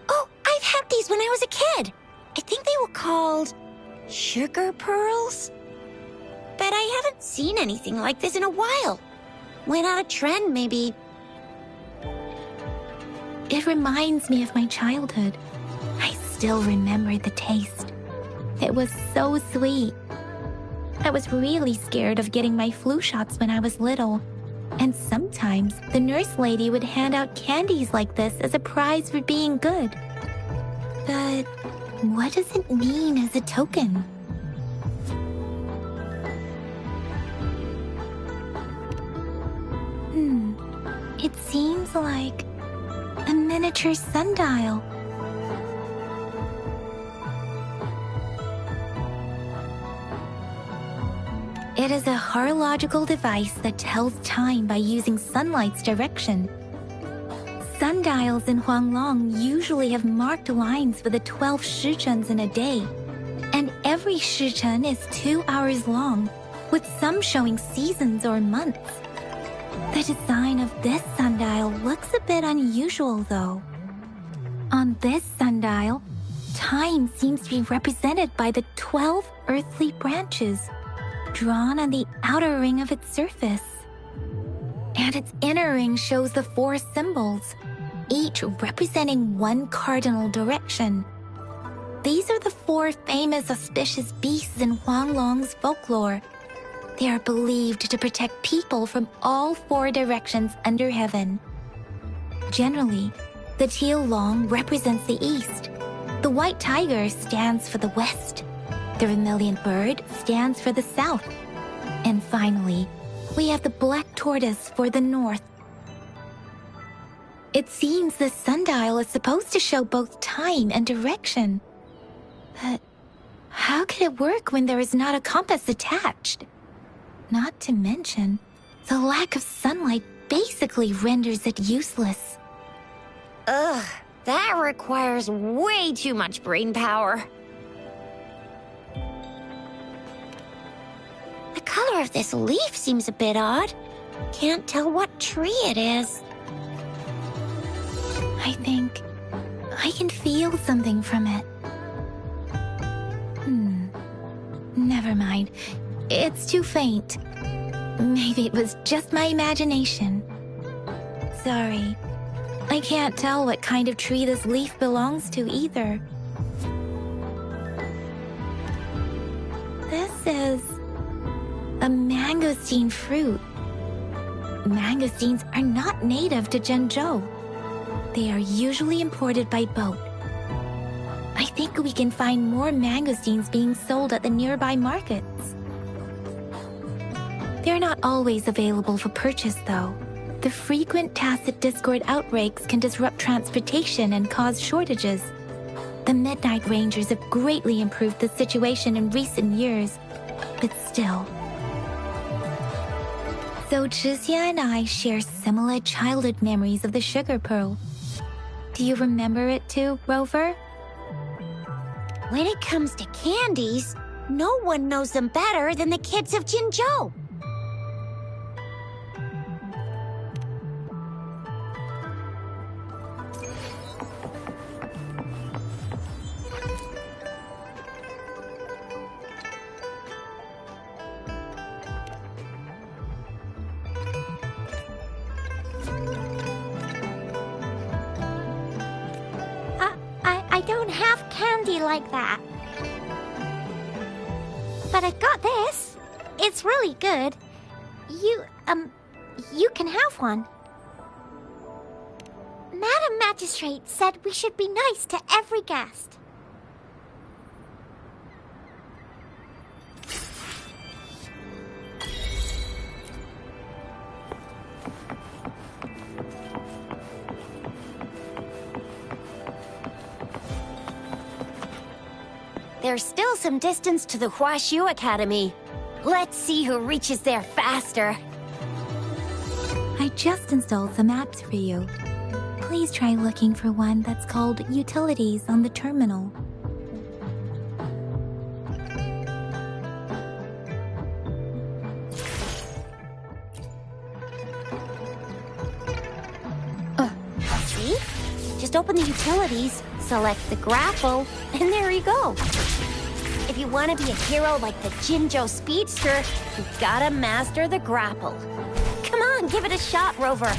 [SPEAKER 3] Oh, I've had these when I was a kid. I think they were called sugar pearls? But I haven't seen anything like this in a while. Went out of trend, maybe.
[SPEAKER 2] It reminds me of my childhood. I still remember the taste. It was so sweet. I was really scared of getting my flu shots when I was little. And sometimes the nurse lady would hand out candies like this as a prize for being good. But what does it mean as a token? It seems like a miniature sundial. It is a horological device that tells time by using sunlight's direction. sundials in Huanglong usually have marked lines for the 12 shichens in a day, and every shichen is 2 hours long, with some showing seasons or months. The design of this sundial looks a bit unusual, though. On this sundial, time seems to be represented by the 12 earthly branches, drawn on the outer ring of its surface. And its inner ring shows the 4 symbols, each representing one cardinal direction. These are the 4 famous auspicious beasts in Huanglong's folklore. They are believed to protect people from all 4 directions under heaven. Generally, the teal long represents the east. The white tiger stands for the west. The vermilion bird stands for the south. And finally, we have the black tortoise for the north. It seems the sundial is supposed to show both time and direction. But how could it work when there is not a compass attached? Not to mention, the lack of sunlight basically renders it useless.
[SPEAKER 3] Ugh, that requires way too much brain power. The color of this leaf seems a bit odd. Can't tell what tree it is.
[SPEAKER 2] I think I can feel something from it. Never mind. It's too faint. Maybe it was just my imagination. Sorry. I can't tell what kind of tree this leaf belongs to either. This is a mangosteen fruit. Mangosteens are not native to Zhengzhou. They are usually imported by boat. I think we can find more mangosteens being sold at the nearby markets. They're not always available for purchase, though. The frequent tacit discord outbreaks can disrupt transportation and cause shortages. The Midnight Rangers have greatly improved the situation in recent years, but still. So Chixia and I share similar childhood memories of the sugar pearl. Do you remember it too, Rover?
[SPEAKER 3] When it comes to candies, no one knows them better than the kids of Jinzhou.
[SPEAKER 10] I don't have candy like that. But I got this. It's really good. You can have one. Madam Magistrate said we should be nice to every guest.
[SPEAKER 3] There's still some distance to the Huaxiu Academy. Let's see who reaches there faster.
[SPEAKER 2] I just installed some apps for you. Please try looking for one that's called Utilities on the terminal.
[SPEAKER 3] See? Just open the utilities, select the grapple, and there you go. If you want to be a hero like the Jinzhou Speedster, you gotta master the grapple. Come on, give it a shot, Rover.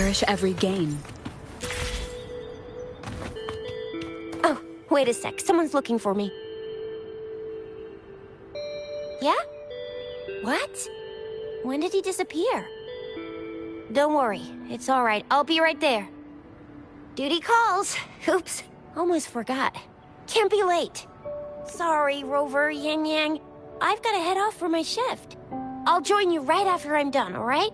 [SPEAKER 6] Cherish every gain.
[SPEAKER 3] Oh, wait a sec. Someone's looking for me. Yeah? What? When did he disappear? Don't worry. It's all right. I'll be right there. Duty calls. Oops. Almost forgot. Can't be late. Sorry, Rover, Yang Yang. I've got to head off for my shift. I'll join you right after I'm done, all right?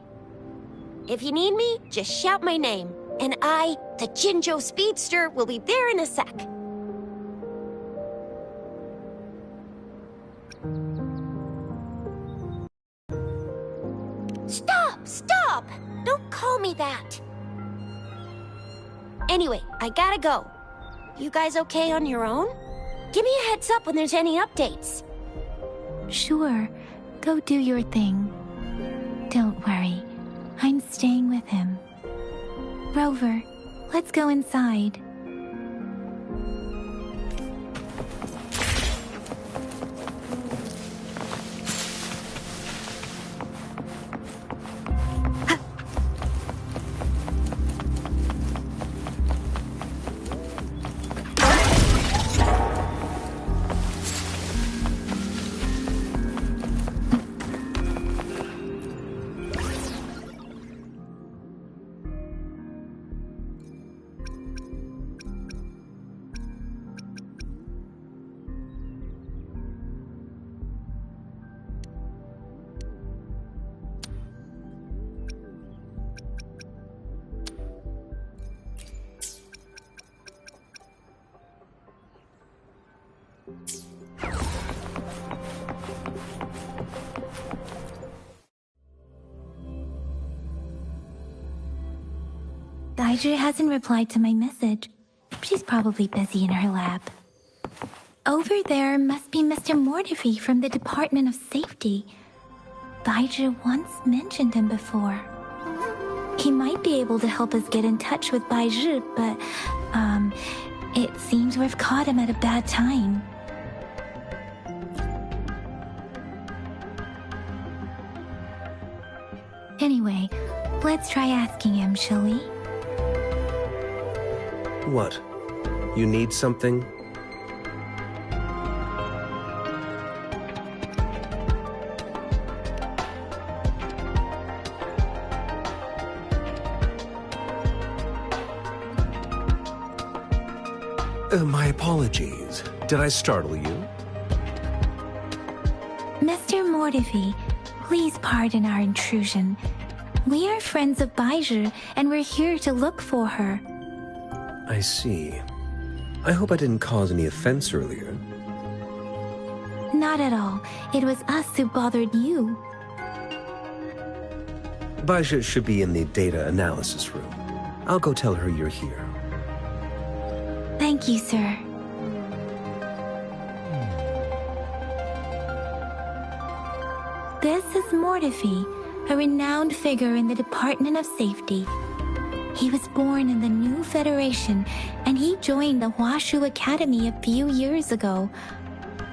[SPEAKER 3] If you need me, just shout my name. And I, the Jinzhou Speedster, will be there in a sec. Stop! Stop! Don't call me that! Anyway, I gotta go. You guys okay on your own? Give me a heads up when there's any updates.
[SPEAKER 2] Sure. Go do your thing. Don't worry. I'm staying with him. Rover, let's go inside. Daiju hasn't replied to my message. She's probably busy in her lab. Over there must be Mr. Mortifi from the Department of Safety. Daiju once mentioned him before. He might be able to help us get in touch with Baizhi, but, it seems we've caught him at a bad time. Anyway, let's try asking him, shall we?
[SPEAKER 11] What? You need something? My apologies. Did I startle you?
[SPEAKER 2] Mr. Mortifi, please pardon our intrusion. We are friends of Baizhi, and we're here to look for her.
[SPEAKER 11] I see. I hope I didn't cause any offense earlier.
[SPEAKER 2] Not at all. It was us who bothered you.
[SPEAKER 11] Baizhi should be in the data analysis room. I'll go tell her you're here.
[SPEAKER 2] Thank you, sir. This is Mortifi, a renowned figure in the Department of Safety. He was born in the new Federation, and he joined the Huashu Academy a few years ago.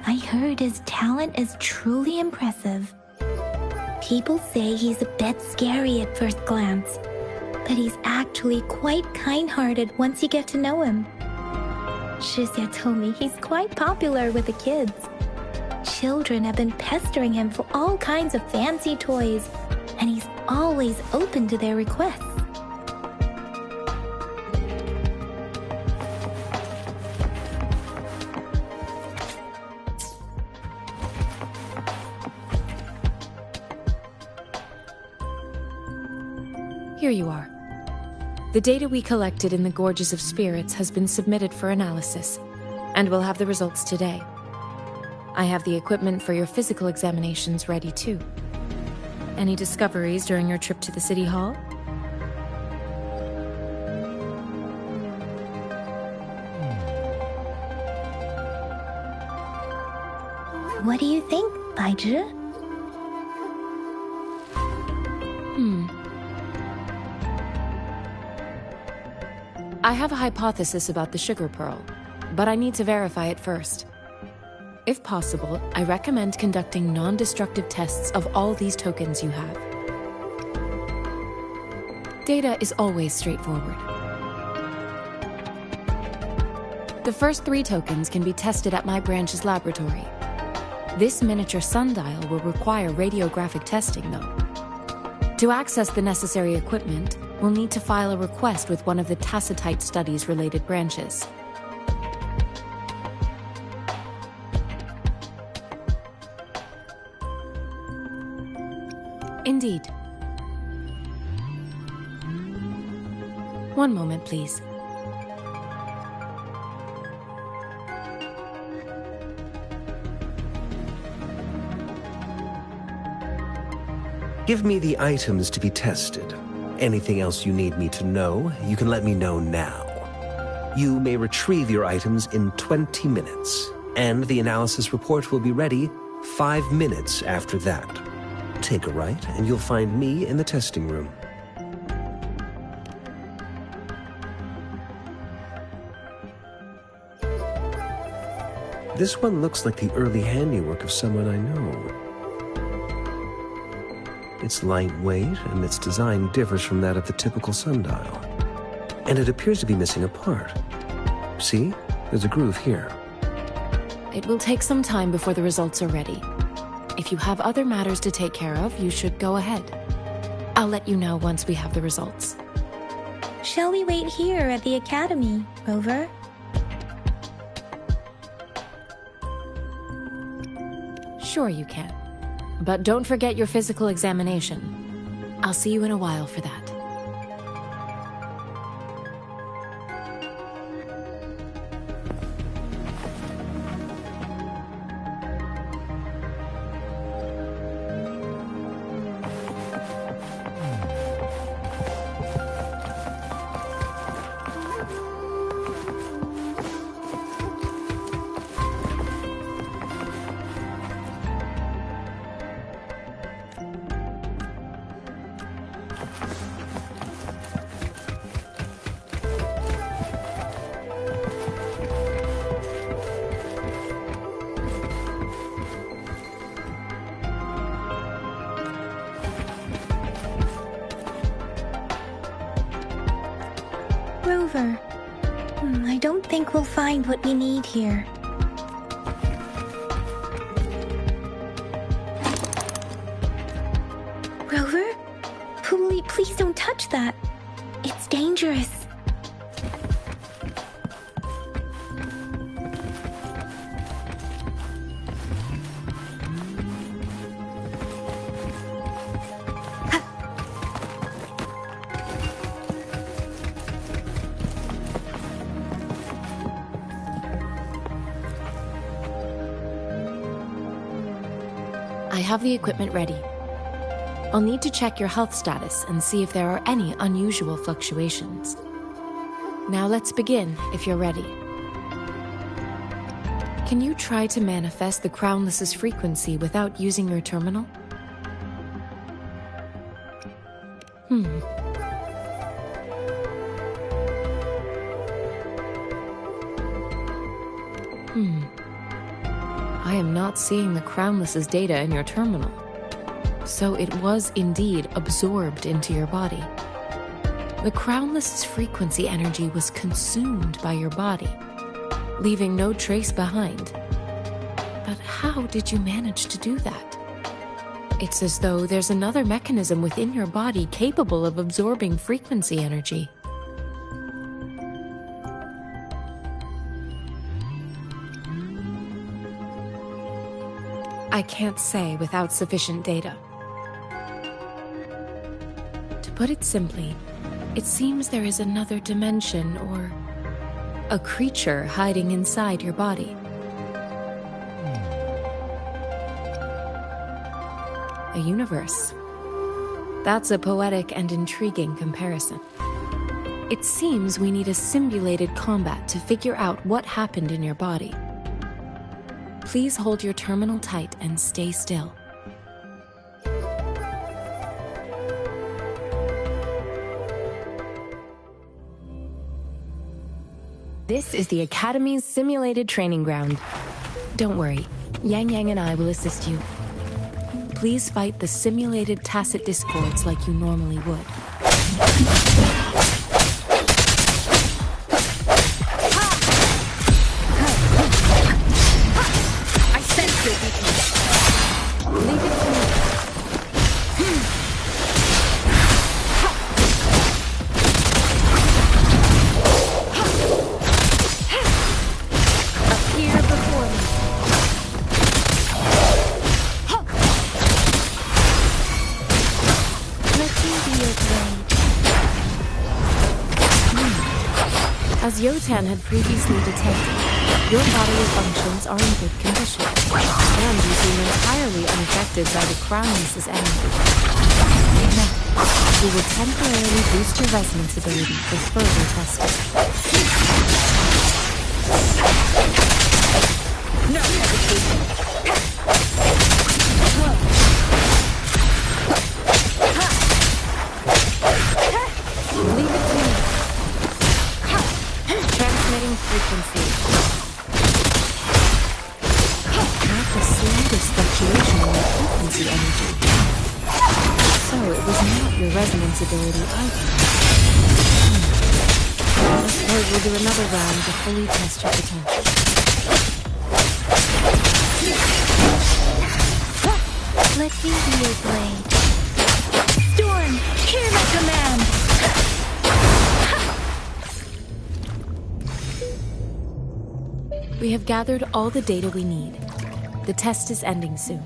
[SPEAKER 2] I heard his talent is truly impressive. People say he's a bit scary at first glance, but he's actually quite kind-hearted once you get to know him. Shixia told me he's quite popular with the kids. Children have been pestering him for all kinds of fancy toys, and he's always open to their requests.
[SPEAKER 5] Here you are. The data we collected in the Gorges of Spirits has been submitted for analysis, and we'll have the results today. I have the equipment for your physical examinations ready too. Any discoveries during your trip to the City Hall?
[SPEAKER 2] What do you think, Baizhi?
[SPEAKER 5] I have a hypothesis about the sugar pearl, but I need to verify it first. If possible, I recommend conducting non-destructive tests of all these tokens you have. Data is always straightforward. The first 3 tokens can be tested at my branch's laboratory. This miniature sundial will require radiographic testing, though. To access the necessary equipment, we'll need to file a request with one of the Tacitite Studies-related branches. Indeed. One moment, please.
[SPEAKER 11] Give me the items to be tested. Anything else you need me to know, you can let me know now. You may retrieve your items in 20 minutes, and the analysis report will be ready 5 minutes after that. Take a right, and you'll find me in the testing room. This one looks like the early handiwork of someone I know. It's lightweight, and its design differs from that of the typical sundial. And it appears to be missing a part. See? There's a groove here.
[SPEAKER 5] It will take some time before the results are ready. If you have other matters to take care of, you should go ahead. I'll let you know once we have the results.
[SPEAKER 2] Shall we wait here at the academy, Rover?
[SPEAKER 5] Sure you can. But don't forget your physical examination. I'll see you in a while for that.
[SPEAKER 2] Rover, I don't think we'll find what we need here. Rover? Please don't touch that. It's dangerous.
[SPEAKER 5] I have the equipment ready. I'll need to check your health status and see if there are any unusual fluctuations. Now let's begin, if you're ready. Can you try to manifest the Crownless's frequency without using your terminal? I am not seeing the Crownless's data in your terminal. So it was indeed absorbed into your body. The Crownless's frequency energy was consumed by your body, leaving no trace behind. But how did you manage to do that? It's as though there's another mechanism within your body capable of absorbing frequency energy. I can't say without sufficient data. To put it simply, it seems there is another dimension or a creature hiding inside your body. A universe. That's a poetic and intriguing comparison. It seems we need a simulated combat to figure out what happened in your body. Please hold your terminal tight and stay still. This is the Academy's simulated training ground. Don't worry, Yang Yang and I will assist you. Please fight the simulated tacit discords like you normally would. As Yotan had previously detected, your bodily functions are in good condition, and you seem entirely unaffected by the Crownless's energy. Now, we will temporarily boost your resonance ability for further testing. No hesitation! Leave it to me. Transmitting frequency. Not the slightest fluctuation in your frequency energy. So it was not your resonance ability either. I suppose we'll do another round to fully test your potential.
[SPEAKER 2] Let me be your blade. Storm, hear my command!
[SPEAKER 5] We have gathered all the data we need. The test is ending soon.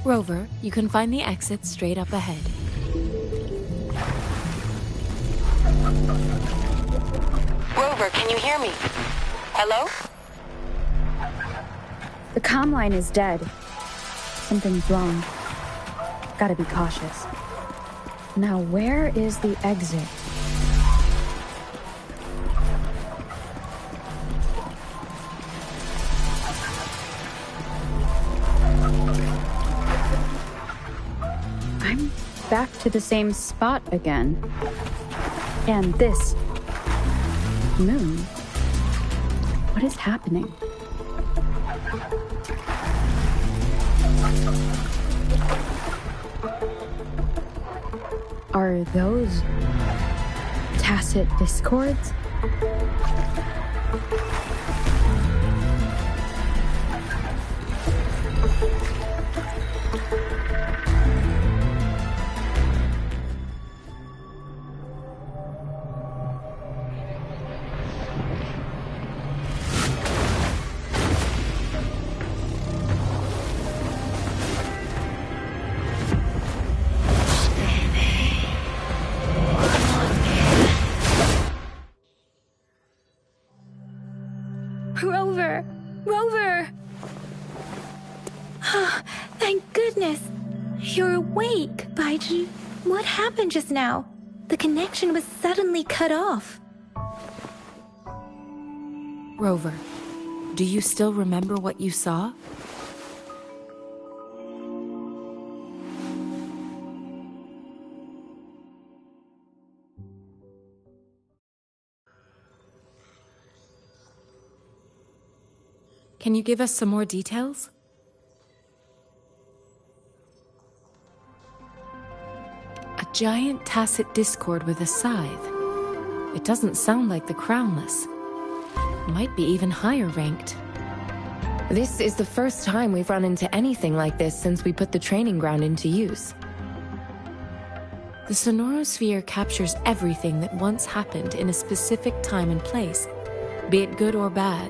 [SPEAKER 5] Rover, you can find the exit straight up ahead.
[SPEAKER 12] Rover, can you hear me? Hello?
[SPEAKER 6] The comm line is dead. Something's wrong. Gotta be cautious. Now, where is the exit? I'm back to the same spot again. And this moon. What is happening? Are those tacit discords?
[SPEAKER 2] Rover! Rover! Thank goodness! You're awake, Baiji. What happened just now? The connection was suddenly cut off.
[SPEAKER 5] Rover, do you still remember what you saw? Can you give us some more details? A giant tacit discord with a scythe. It doesn't sound like the Crownless. Might be even higher ranked.
[SPEAKER 12] This is the first time we've run into anything like this since we put the training ground into use.
[SPEAKER 5] The Sonorosphere captures everything that once happened in a specific time and place, be it good or bad.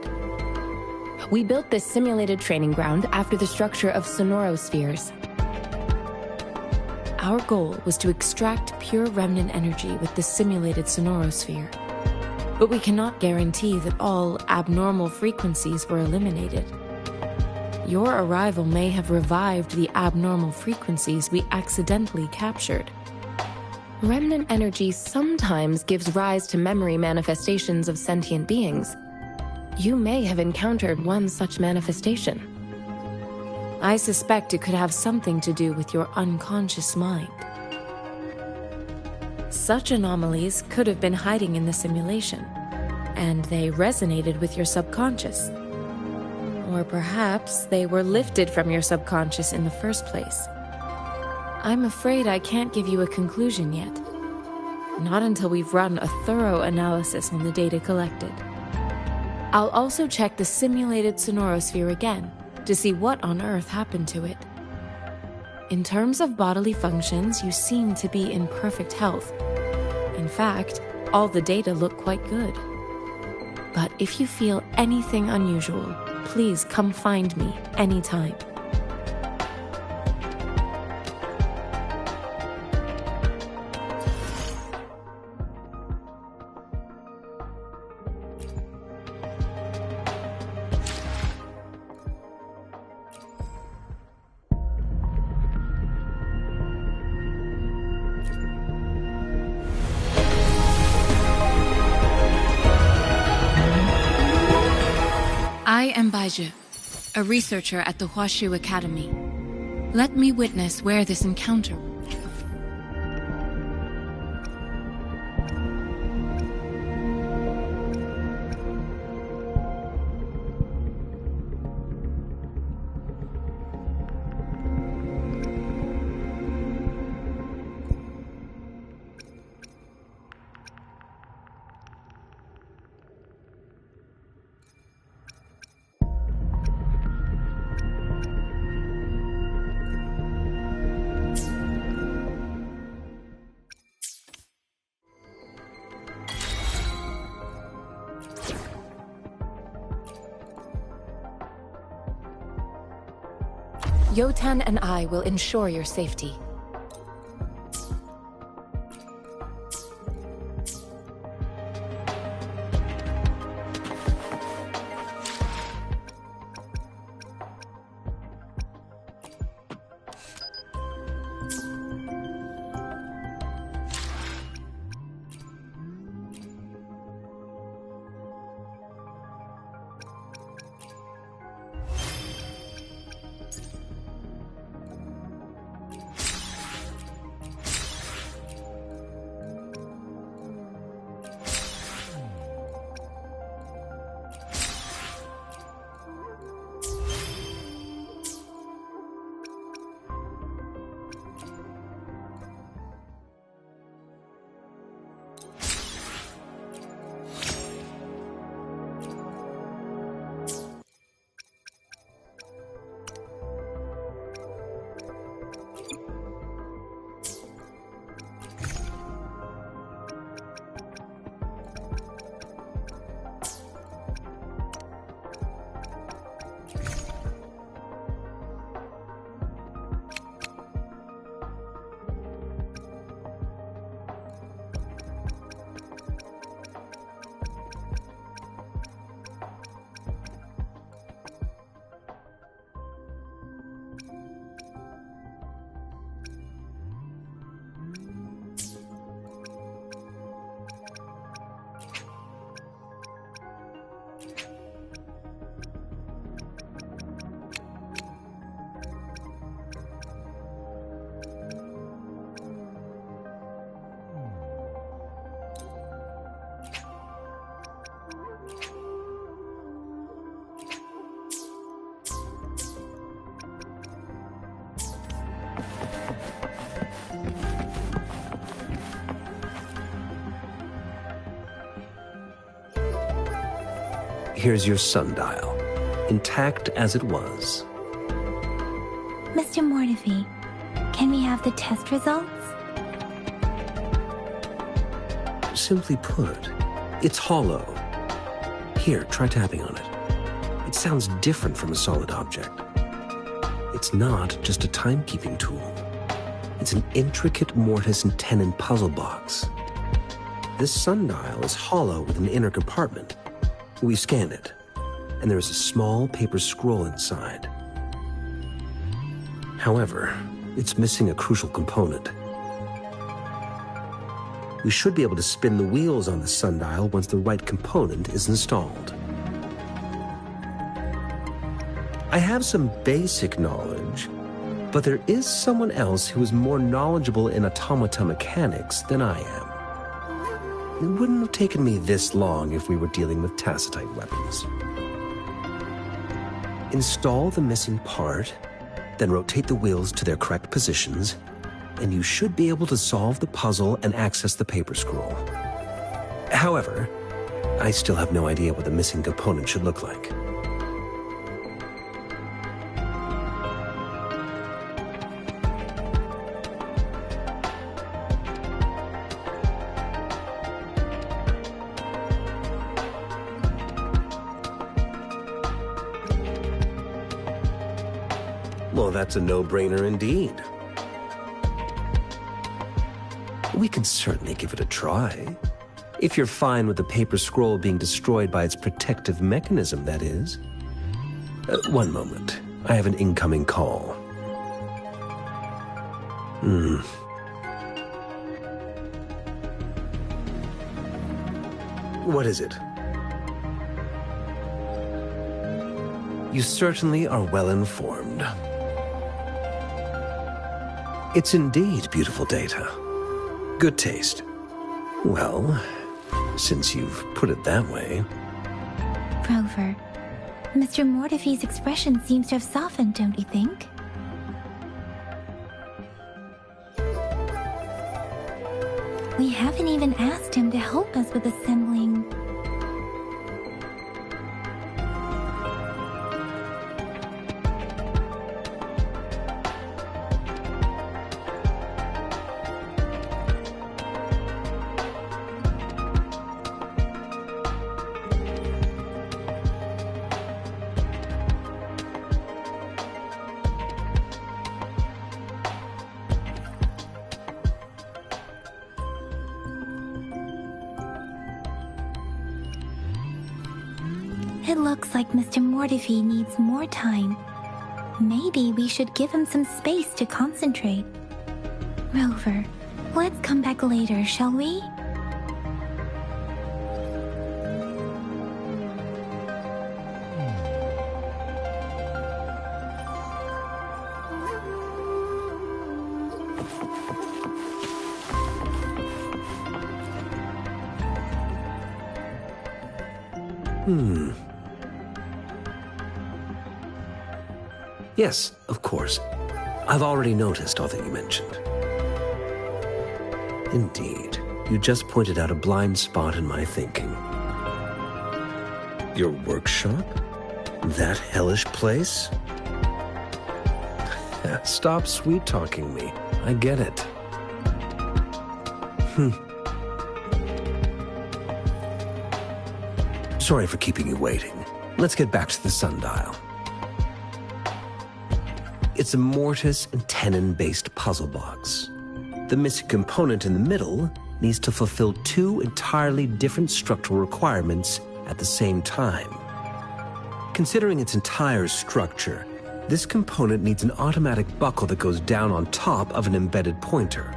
[SPEAKER 12] We built this simulated training ground after the structure of Sonorospheres.
[SPEAKER 5] Our goal was to extract pure remnant energy with the simulated Sonorosphere. But we cannot guarantee that all abnormal frequencies were eliminated. Your arrival may have revived the abnormal frequencies we accidentally captured.
[SPEAKER 12] Remnant energy sometimes gives rise to memory manifestations of sentient beings. You may have encountered one such manifestation.
[SPEAKER 5] I suspect it could have something to do with your unconscious mind. Such anomalies could have been hiding in the simulation, and they resonated with your subconscious. Or perhaps they were lifted from your subconscious in the first place. I'm afraid I can't give you a conclusion yet. not until we've run a thorough analysis on the data collected. I'll also check the simulated sonorosphere again to see what on earth happened to it. In terms of bodily functions, you seem to be in perfect health. In fact, all the data look quite good. But if you feel anything unusual, please come find me anytime.
[SPEAKER 13] I am Baiju, a researcher at the Huashu Academy. Let me witness where this encounter.
[SPEAKER 12] Yotan and I will ensure your safety.
[SPEAKER 11] Here's your sundial, intact as it was.
[SPEAKER 2] Mr. Mortefi, can we have the test results?
[SPEAKER 11] Simply put, it's hollow. Here, try tapping on it. It sounds different from a solid object. It's not just a timekeeping tool. It's an intricate mortise and tenon puzzle box. This sundial is hollow with an inner compartment. We scanned it, and there is a small paper scroll inside. However, it's missing a crucial component. We should be able to spin the wheels on the sundial once the right component is installed. I have some basic knowledge, but there is someone else who is more knowledgeable in automata mechanics than I am. It wouldn't have taken me this long if we were dealing with tacitite weapons. Install the missing part, then rotate the wheels to their correct positions, and you should be able to solve the puzzle and access the paper scroll. However, I still have no idea what the missing component should look like. Well, that's a no-brainer indeed. We can certainly give it a try. If you're fine with the paper scroll being destroyed by its protective mechanism, that is. One moment. I have an incoming call. What is it? You certainly are well informed. It's indeed beautiful data. Good taste. Well, since you've put it that way.
[SPEAKER 2] Rover, Mr. Mortefi's expression seems to have softened, don't you think? We haven't even asked him to help us with assembling. It looks like Mr. Mortefi needs more time. Maybe we should give him some space to concentrate. Rover, let's come back later, shall we?
[SPEAKER 11] Yes, of course. I've already noticed all that you mentioned. Indeed, you just pointed out a blind spot in my thinking. Your workshop? That hellish place? Stop sweet-talking me. I get it. Sorry for keeping you waiting. Let's get back to the sundial. It's a mortise and tenon-based puzzle box. The missing component in the middle needs to fulfill two entirely different structural requirements at the same time. Considering its entire structure, this component needs an automatic buckle that goes down on top of an embedded pointer.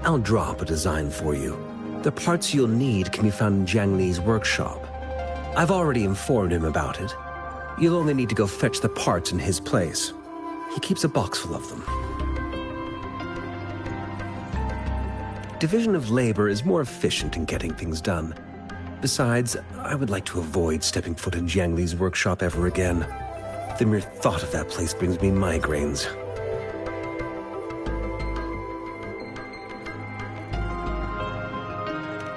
[SPEAKER 11] I'll draw up a design for you. The parts you'll need can be found in Jiang Li's workshop. I've already informed him about it. You'll only need to go fetch the parts in his place. He keeps a box full of them. Division of labor is more efficient in getting things done. Besides, I would like to avoid stepping foot in Jiang Li's workshop ever again. The mere thought of that place brings me migraines.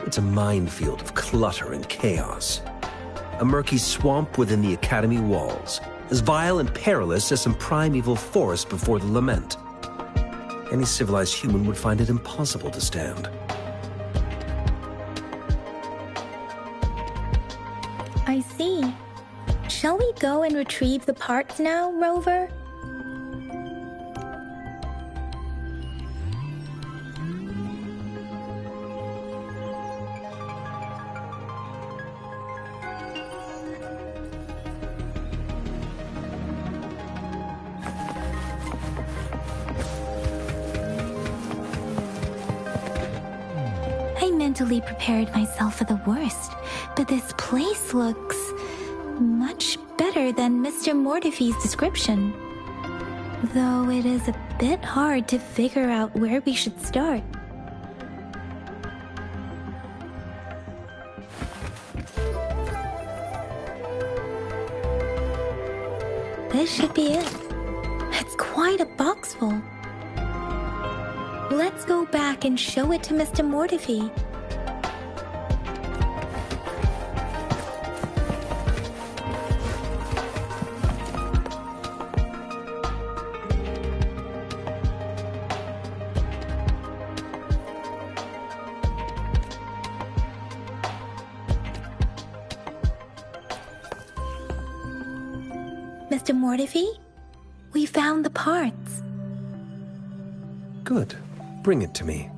[SPEAKER 11] It's a minefield of clutter and chaos. A murky swamp within the Academy walls, as vile and perilous as some primeval forest before the lament. Any civilized human would find it impossible to stand.
[SPEAKER 2] I see. Shall we go and retrieve the parts now, Rover? I mentally prepared myself for the worst, but this place looks much better than Mr. Mortefi's description. Though it is a bit hard to figure out where we should start. This should be it. It's quite a box full. Let's go back and show it to Mr. Mortefi. Mr. Mortefi, we found the parts.
[SPEAKER 11] Good. Bring it to me.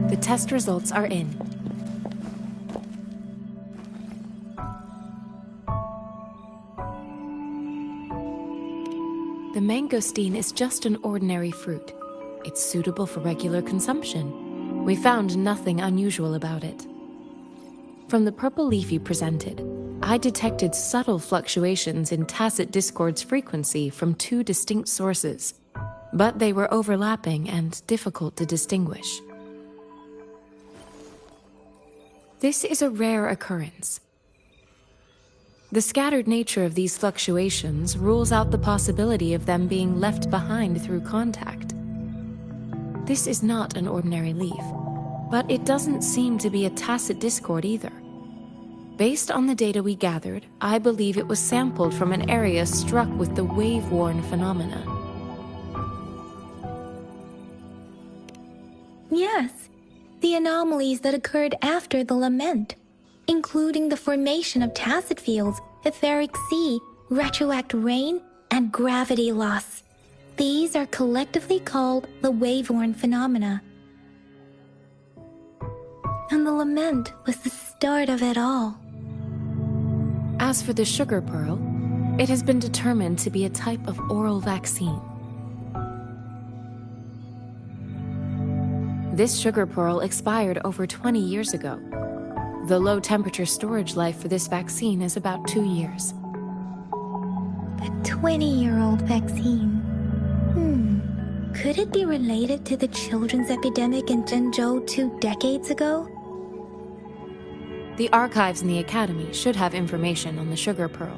[SPEAKER 5] The test results are in. The mangosteen is just an ordinary fruit. It's suitable for regular consumption. We found nothing unusual about it. From the purple leaf you presented, I detected subtle fluctuations in tacit discord's frequency from two distinct sources, but they were overlapping and difficult to distinguish. This is a rare occurrence. The scattered nature of these fluctuations rules out the possibility of them being left behind through contact. This is not an ordinary leaf, but it doesn't seem to be a tacit discord either. Based on the data we gathered, I believe it was sampled from an area struck with the wave-worn phenomena.
[SPEAKER 2] Yes, the anomalies that occurred after the lament, including the formation of tacit fields, etheric sea, retroact rain, and gravity loss. These are collectively called the wave-worn phenomena. And the lament was the start of it all.
[SPEAKER 5] As for the sugar pearl, it has been determined to be a type of oral vaccine. This sugar pearl expired over 20 years ago. The low-temperature storage life for this vaccine is about 2 years.
[SPEAKER 2] A 20-year-old vaccine. Could it be related to the children's epidemic in Jinzhou 2 decades ago?
[SPEAKER 5] The archives in the Academy should have information on the sugar pearl.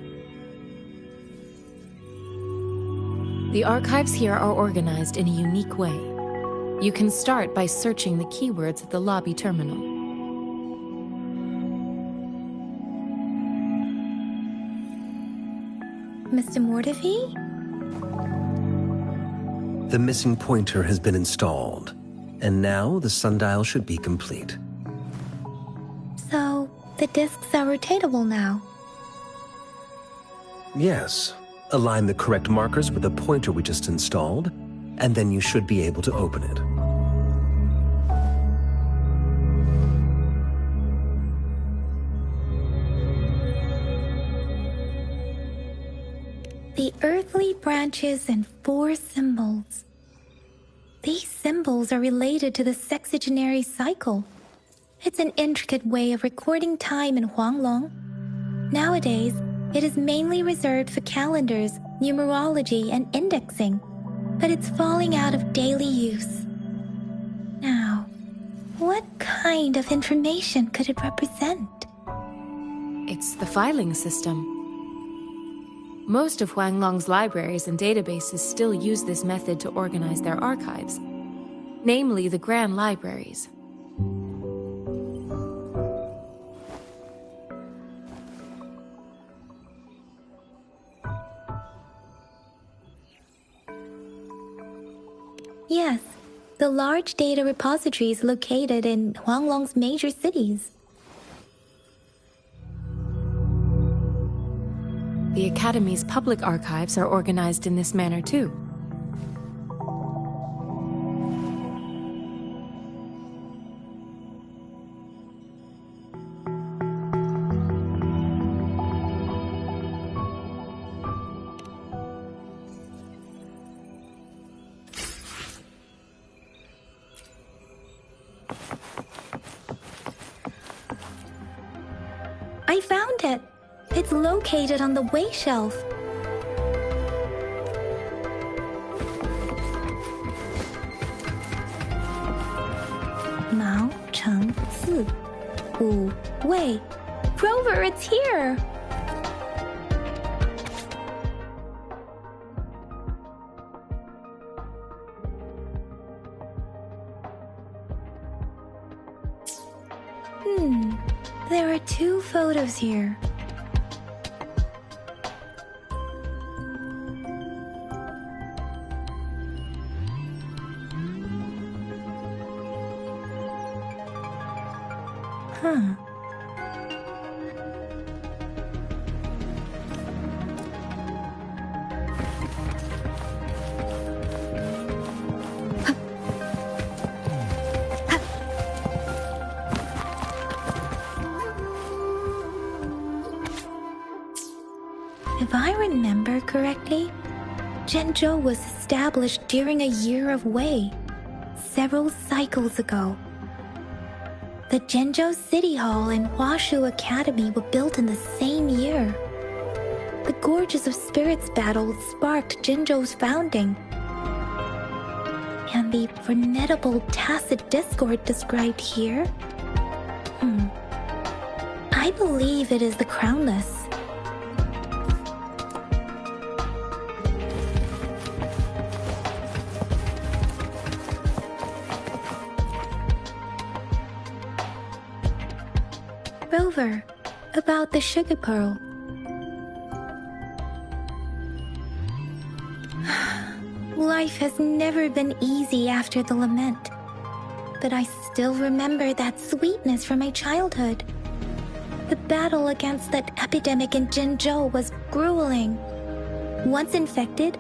[SPEAKER 5] The archives here are organized in a unique way. You can start by searching the keywords at the lobby terminal.
[SPEAKER 2] Mr. Mortefi?
[SPEAKER 11] The missing pointer has been installed, and now the sundial should be complete.
[SPEAKER 2] So, the discs are rotatable now?
[SPEAKER 11] Yes. Align the correct markers with the pointer we just installed, and then you should be able to open it.
[SPEAKER 2] The earthly branches and 4 symbols. These symbols are related to the sexagenary cycle. It's an intricate way of recording time in Huanglong. Nowadays, it is mainly reserved for calendars, numerology, and indexing, but it's falling out of daily use. Now, what kind of information could it represent?
[SPEAKER 5] It's the filing system. Most of Huanglong's libraries and databases still use this method to organize their archives, namely the Grand Libraries.
[SPEAKER 2] Yes, the large data repositories located in Huanglong's major cities.
[SPEAKER 5] The Academy's public archives are organized in this manner too.
[SPEAKER 2] I found it! It's located on the way shelf. Mao Cheng Si, Wu Wei. Grover, it's here! photos here. Huh. If I remember correctly, Zhenzhou was established during a year of Wei, several cycles ago. The Zhenzhou City Hall and Huashu Academy were built in the same year. The Gorges of Spirits battle sparked Zhenzhou's founding. And the formidable tacit discord described here? I believe it is the Crownless. Rover, about the sugar pearl. Life has never been easy after the lament, but I still remember that sweetness from my childhood. The battle against that epidemic in Zhenzhou was grueling. Once infected,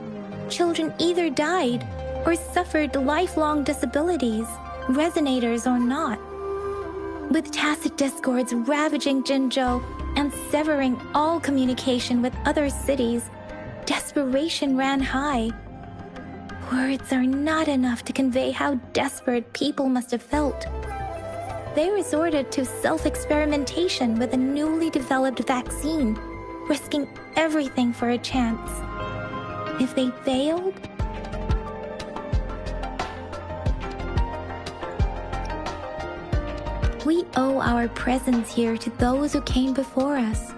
[SPEAKER 2] children either died or suffered lifelong disabilities, resonators or not. With tacit discords ravaging Zhenzhou and severing all communication with other cities, desperation ran high. Words are not enough to convey how desperate people must have felt. They resorted to self-experimentation with a newly developed vaccine, risking everything for a chance. If they failed, we owe our presence here to those who came before us.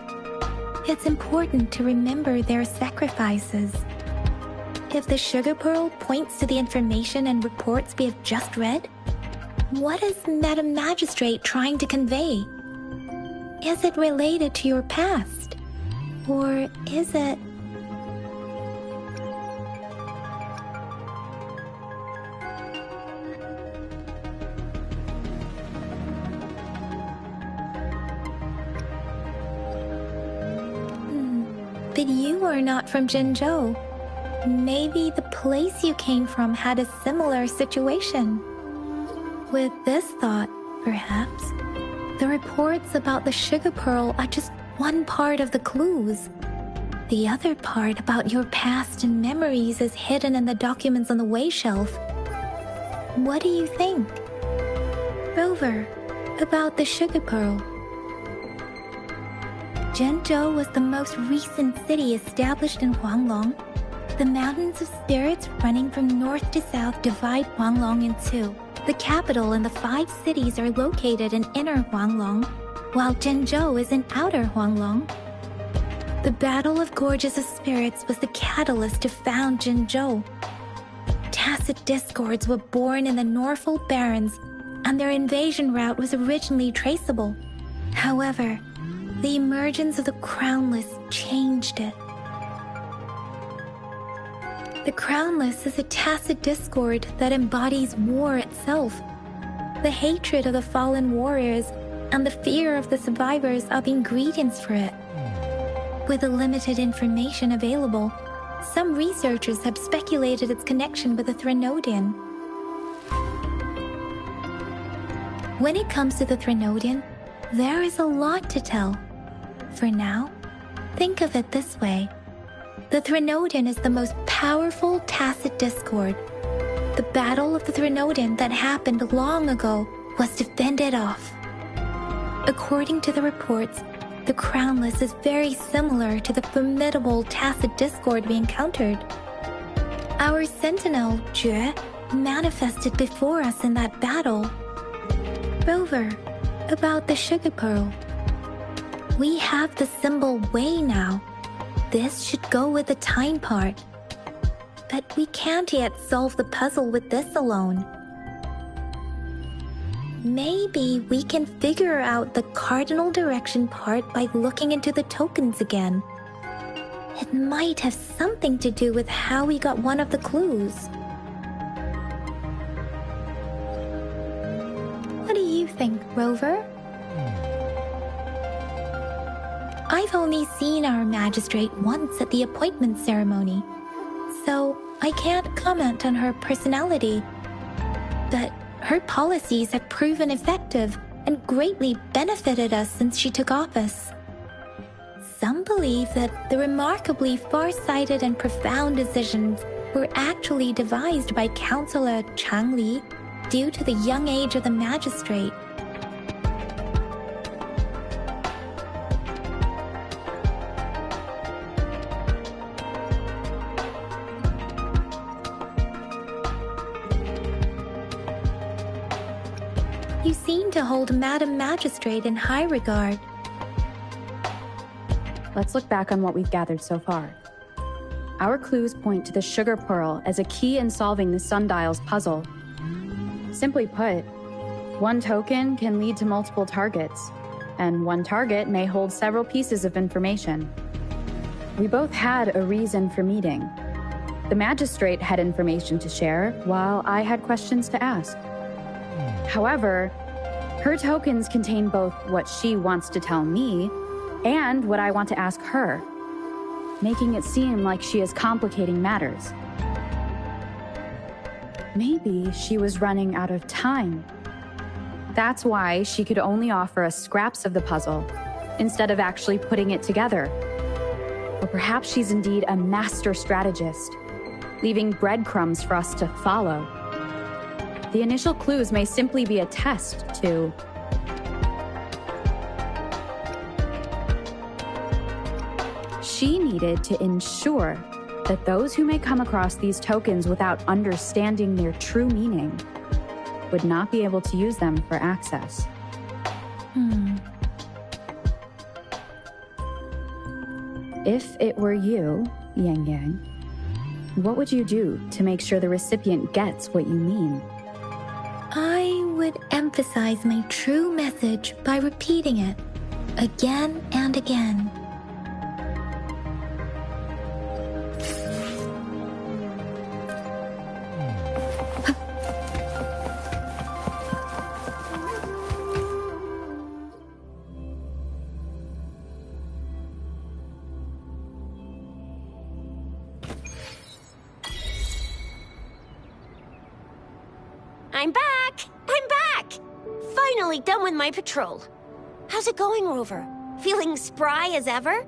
[SPEAKER 2] It's important to remember their sacrifices. If the sugar pearl points to the information and reports we have just read, what is Madam Magistrate trying to convey? Is it related to your past? Or is it... But you are not from Zhenzhou. Maybe the place you came from had a similar situation. With this thought, perhaps, the reports about the sugar pearl are just one part of the clues. The other part about your past and memories is hidden in the documents on the way shelf. What do you think? Rover, about the sugar pearl. Zhenzhou was the most recent city established in Huanglong. The mountains of spirits running from north to south divide Huanglong in two. The capital and the 5 cities are located in inner Huanglong, while Zhenzhou is in outer Huanglong. The Battle of Gorges of Spirits was the catalyst to found Zhenzhou. Tacit discords were born in the Norfolk Barrens, and their invasion route was originally traceable. However, the emergence of the Crownless changed it. The Crownless is a tacit discord that embodies war itself. The hatred of the fallen warriors and the fear of the survivors are the ingredients for it. With the limited information available, some researchers have speculated its connection with the Threnodian. When it comes to the Threnodian, there is a lot to tell. For now, think of it this way. The Threnodian is the most powerful tacit discord. The battle of the Threnodian that happened long ago was to fend it off. According to the reports, the Crownless is very similar to the formidable tacit discord we encountered. Our sentinel, Jue, manifested before us in that battle. Rover, about the sugar pearl. We have the symbol Wei now. This should go with the time part. But we can't yet solve the puzzle with this alone. Maybe we can figure out the cardinal direction part by looking into the tokens again. It might have something to do with how we got one of the clues. What do you think, Rover? I've only seen our magistrate once at the appointment ceremony, so I can't comment on her personality. But her policies have proven effective and greatly benefited us since she took office. Some believe that the remarkably far-sighted and profound decisions were actually devised by Councillor Changli due to the young age of the magistrate. You seem to hold Madam Magistrate in high regard.
[SPEAKER 6] Let's look back on what we've gathered so far. Our clues point to the sugar pearl as a key in solving the sundial's puzzle. Simply put, one token can lead to multiple targets, and one target may hold several pieces of information. We both had a reason for meeting. The magistrate had information to share, while I had questions to ask. However, her tokens contain both what she wants to tell me and what I want to ask her, making it seem like she is complicating matters. Maybe she was running out of time. That's why she could only offer us scraps of the puzzle instead of actually putting it together. Or perhaps she's indeed a master strategist, leaving breadcrumbs for us to follow. The initial clues may simply be a test to... She needed to ensure that those who may come across these tokens without understanding their true meaning would not be able to use them for access. If it were you, Yang Yang, what would you do to make sure the recipient gets what you mean?
[SPEAKER 2] I would emphasize my true message by repeating it again and again.
[SPEAKER 3] I'm back! I'm back! Finally done with my patrol. How's it going, Rover? Feeling spry as ever?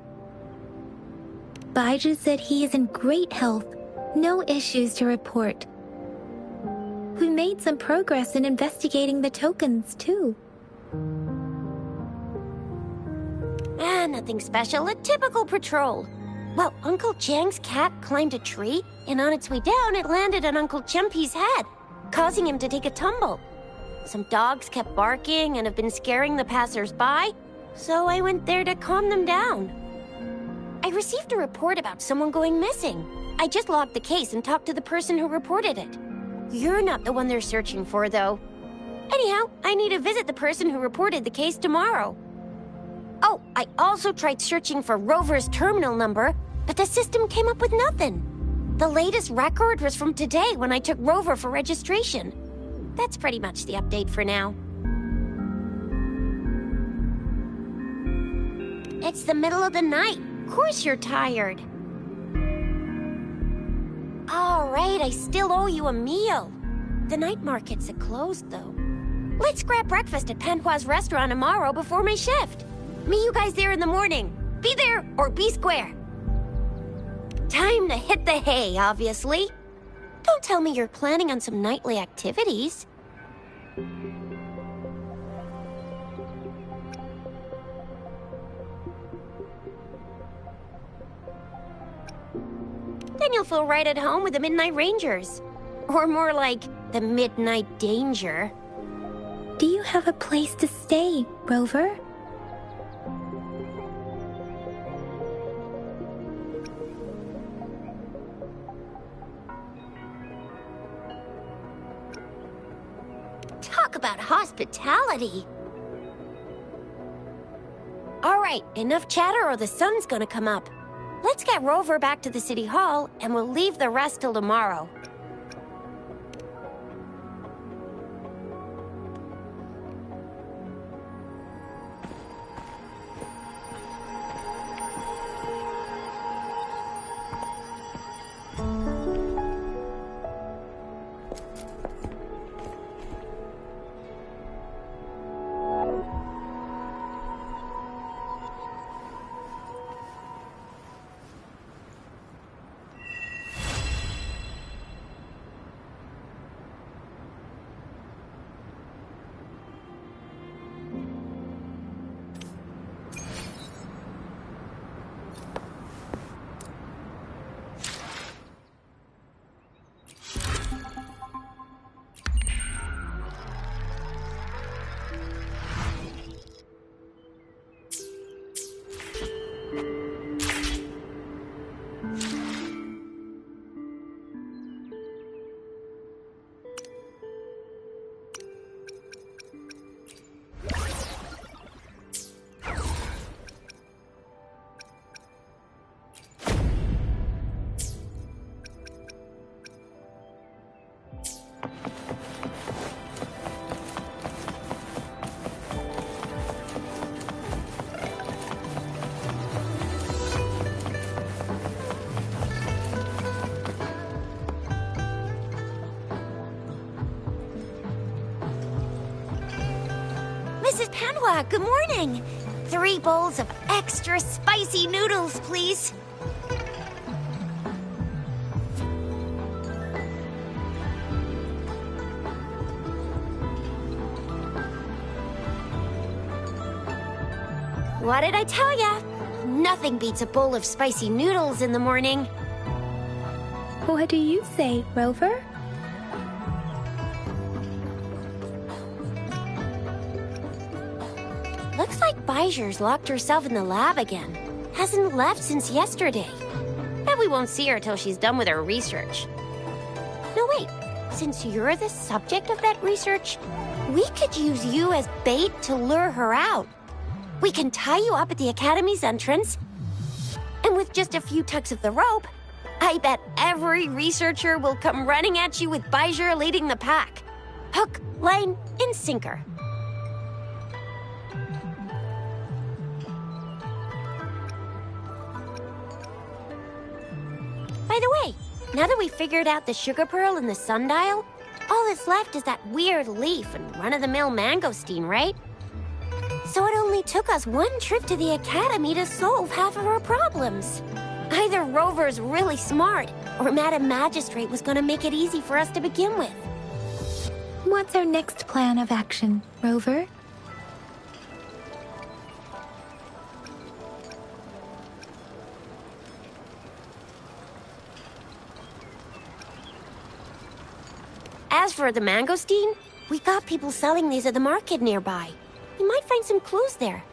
[SPEAKER 2] Baiju said he is in great health. No issues to report. We made some progress in investigating the tokens, too.
[SPEAKER 3] Nothing special. A typical patrol. Well, Uncle Chang's cat climbed a tree, and on its way down, it landed on Uncle Chempi's head, causing him to take a tumble. Some dogs kept barking and have been scaring the passers-by, so I went there to calm them down. I received a report about someone going missing. I just logged the case and talked to the person who reported it. You're not the one they're searching for, though. Anyhow, I need to visit the person who reported the case tomorrow. Oh, I also tried searching for Rover's terminal number, but the system came up with nothing. The latest record was from today when I took Rover for registration. That's pretty much the update for now. It's the middle of the night. Of course you're tired. All right, I still owe you a meal. The night markets are closed, though. Let's grab breakfast at Panhua's restaurant tomorrow before my shift. Meet you guys there in the morning. Be there or be square. Time to hit the hay, obviously. Don't tell me you're planning on some nightly activities. Then you'll feel right at home with the Midnight Rangers. Or more like, the Midnight Danger.
[SPEAKER 2] Do you have a place to stay, Rover?
[SPEAKER 3] Talk about hospitality. All right, enough chatter or the sun's gonna come up. Let's get Rover back to the city hall, and we'll leave the rest till tomorrow. Mrs. Panwa, good morning. 3 bowls of extra spicy noodles, please. What did I tell ya? Nothing beats a bowl of spicy noodles in the morning.
[SPEAKER 2] What do you say, Rover?
[SPEAKER 3] Looks like Baijer's locked herself in the lab again. Hasn't left since yesterday. Bet we won't see her till she's done with her research. No, wait. Since you're the subject of that research, we could use you as bait to lure her out. We can tie you up at the Academy's entrance, and with just a few tugs of the rope, I bet every researcher will come running at you with Baijer leading the pack. Hook, line, and sinker. By the way, now that we've figured out the sugar pearl and the sundial, all that's left is that weird leaf and run-of-the-mill mangosteen, right? So it only took us 1 trip to the Academy to solve half of our problems. Either Rover's really smart, or Madam Magistrate was gonna make it easy for us to begin with.
[SPEAKER 2] What's our next plan of action, Rover?
[SPEAKER 3] As for the mangosteen, we got people selling these at the market nearby. We might find some clues there.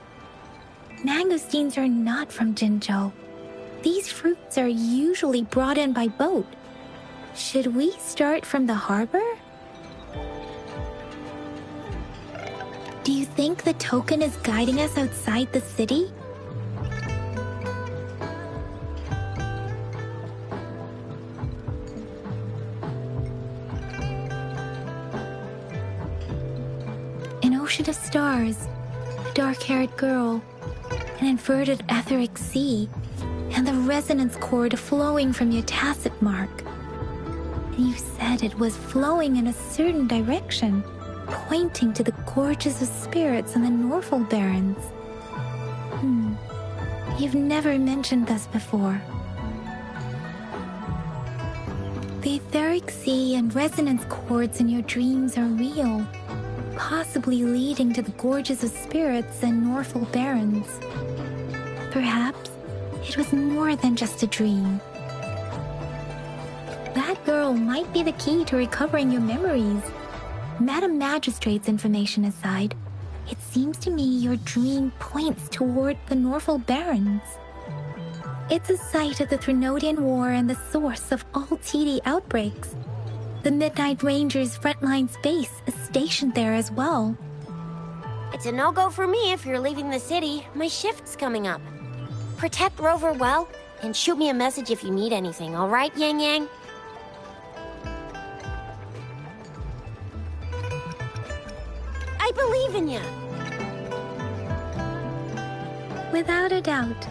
[SPEAKER 2] Mangosteens are not from Jinzhou. These fruits are usually brought in by boat. Should we start from the harbor? Do you think the token is guiding us outside the city? An ocean of stars, a dark-haired girl, an inverted etheric sea, and the resonance cord flowing from your tacit mark. And you said it was flowing in a certain direction, pointing to the gorges of spirits and the Norfolk Barrens. You've never mentioned this before. The etheric sea and resonance cords in your dreams are real, possibly leading to the gorges of spirits and Norfolk Barrens. Perhaps it was more than just a dream. That girl might be the key to recovering your memories. Madam Magistrate's information aside, it seems to me your dream points toward the Norfolk Barrens. It's a site of the Trinodian War and the source of all TD outbreaks. The The Midnight Ranger's frontline base is stationed there as well.
[SPEAKER 3] It's a no-go for me if you're leaving the city. My shift's coming up. Protect Rover well, and shoot me a message if you need anything, all right, Yang Yang? I believe in you.
[SPEAKER 2] Without a doubt.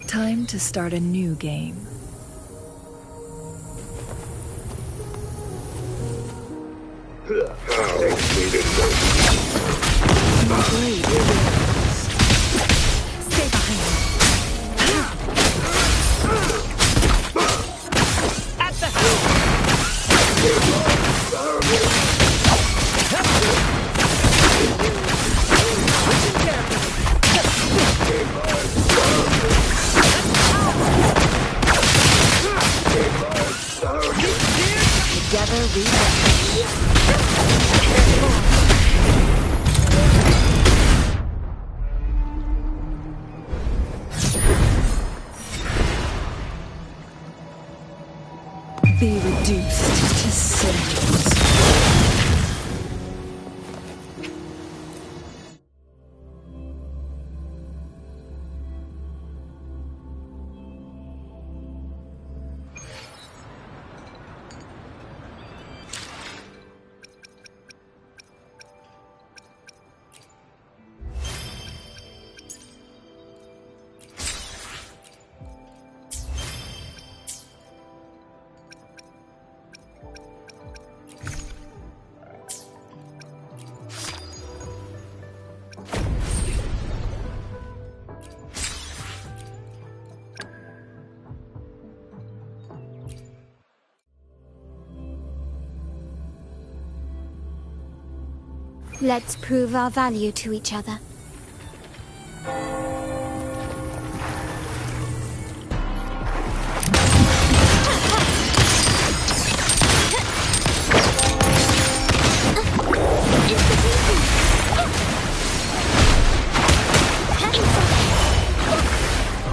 [SPEAKER 14] Time to start a new game.
[SPEAKER 2] Stay behind me.
[SPEAKER 8] At the
[SPEAKER 2] Together we
[SPEAKER 14] Be reduced to cinders.
[SPEAKER 10] Let's prove our value to each other.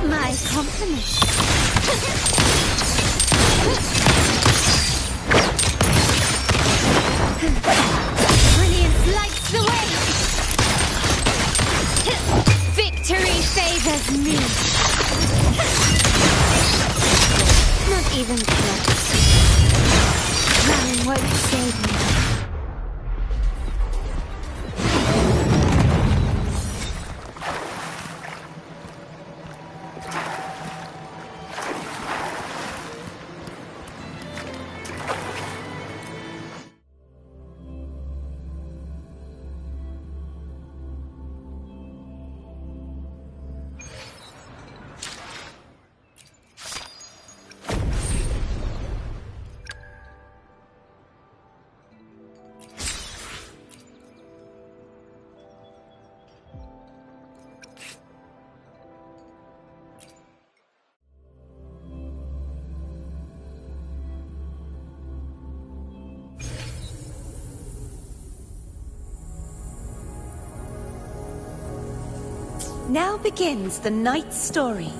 [SPEAKER 2] My compliments.
[SPEAKER 10] Brilliance lights the way! Victory favors me! Not even close. Running won't save me.
[SPEAKER 8] Now begins the night's story.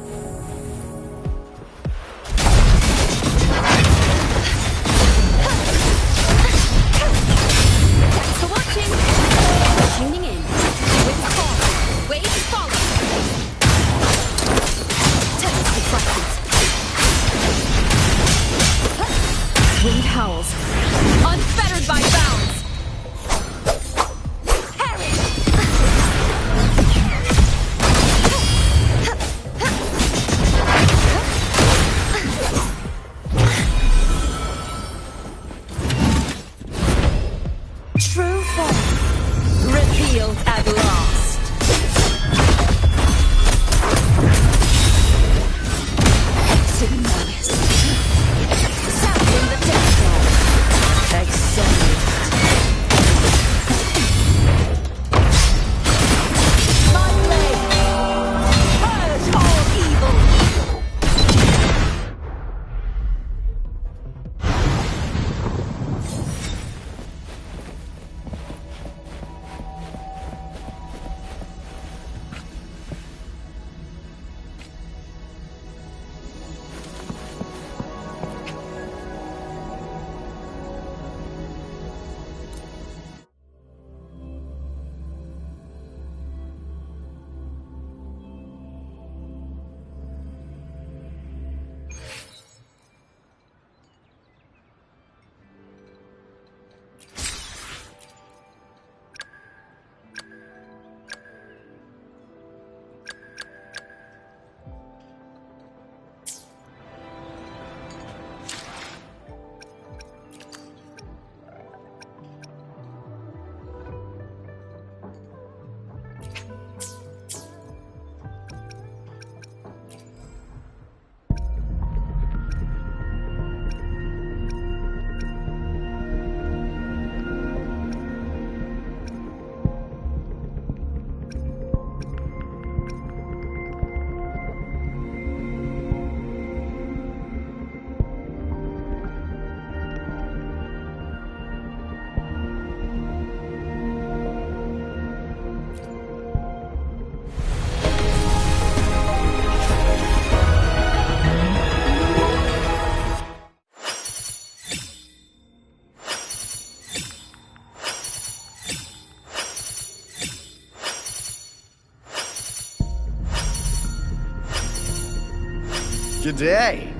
[SPEAKER 15] Good day.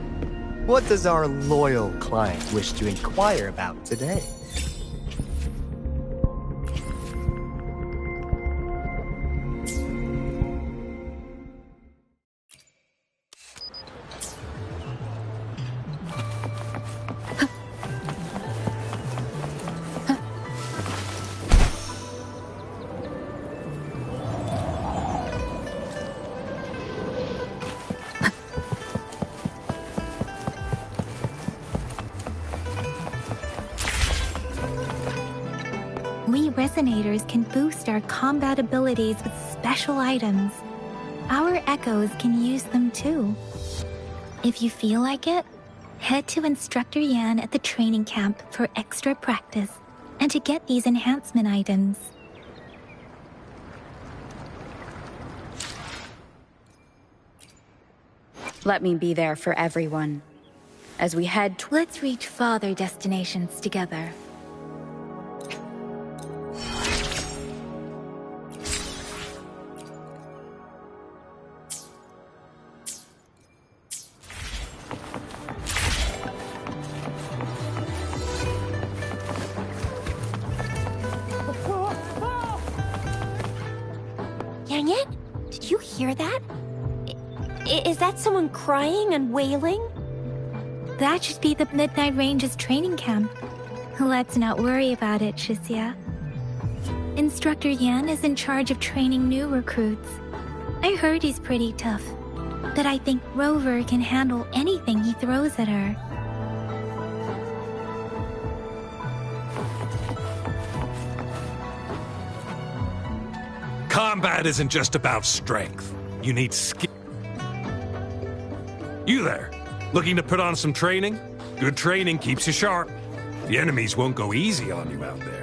[SPEAKER 15] What does our loyal client wish to inquire about today?
[SPEAKER 2] We resonators can boost our combat abilities with special items. Our echoes can use them too. If you feel like it, head to Instructor Yan at the training camp for extra practice and to get these enhancement items.
[SPEAKER 4] Let me be there for everyone. As we head
[SPEAKER 2] Let's reach farther destinations together.
[SPEAKER 3] Yang, did you hear that? Is that someone crying and wailing?
[SPEAKER 2] That should be the Midnight Range's training camp. Let's not worry about it, Shixia. Instructor Yan is in charge of training new recruits. I heard he's pretty tough, but I think Rover can handle anything he throws at her.
[SPEAKER 16] Combat isn't just about strength. You need skill. You there, looking to put on some training? Good training keeps you sharp. The enemies won't go easy on you out there.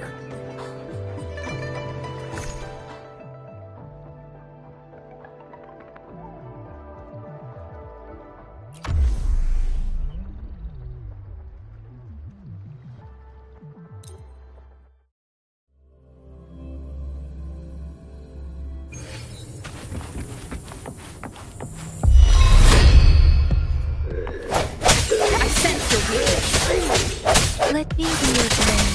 [SPEAKER 2] Let me be your friend.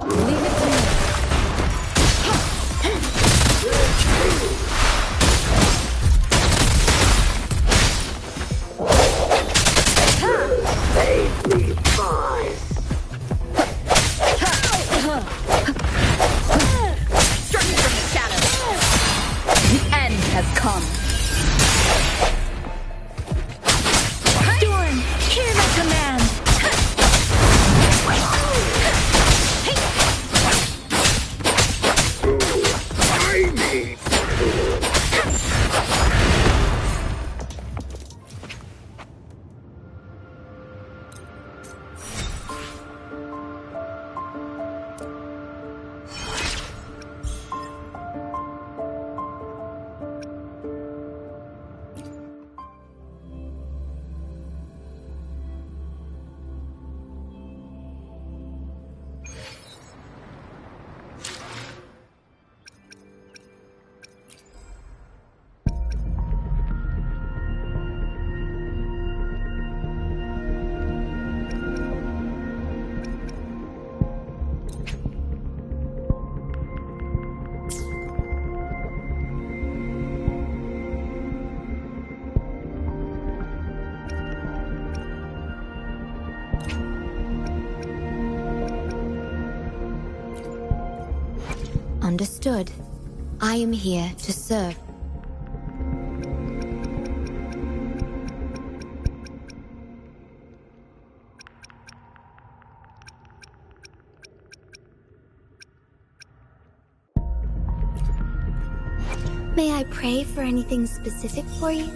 [SPEAKER 3] Leave it to me.
[SPEAKER 17] Save me, boys.
[SPEAKER 4] Striking from the shadows. The end has come.
[SPEAKER 2] Storm, hear my command.
[SPEAKER 17] I need
[SPEAKER 18] Understood. I am here to serve. May I pray for anything specific for you?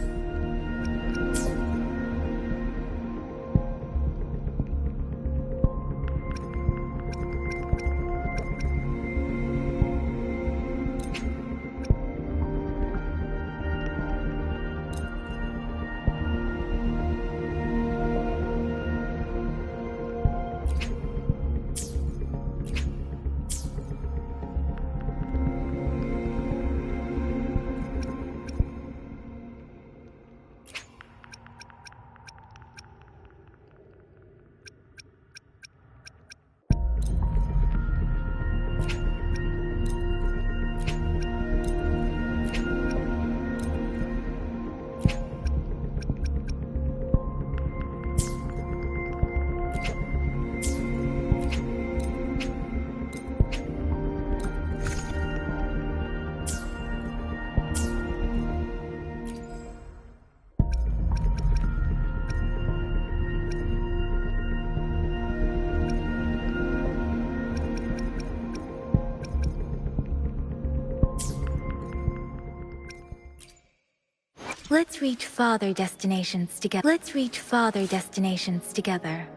[SPEAKER 2] Let's reach farther destinations together. Let's reach farther destinations together.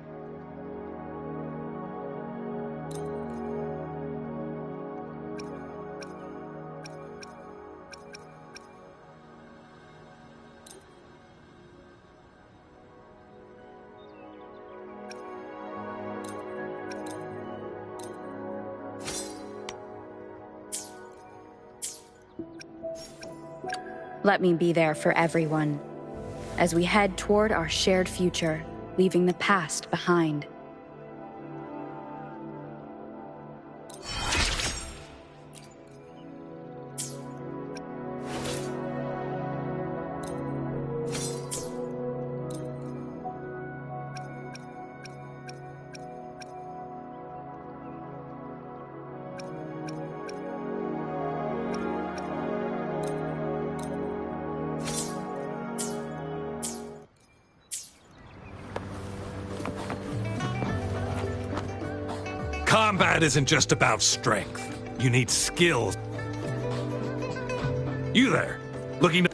[SPEAKER 4] Let me be there for everyone, as we head toward our shared future, leaving the past behind.
[SPEAKER 16] Combat isn't just about strength. You need skills. You there, looking to...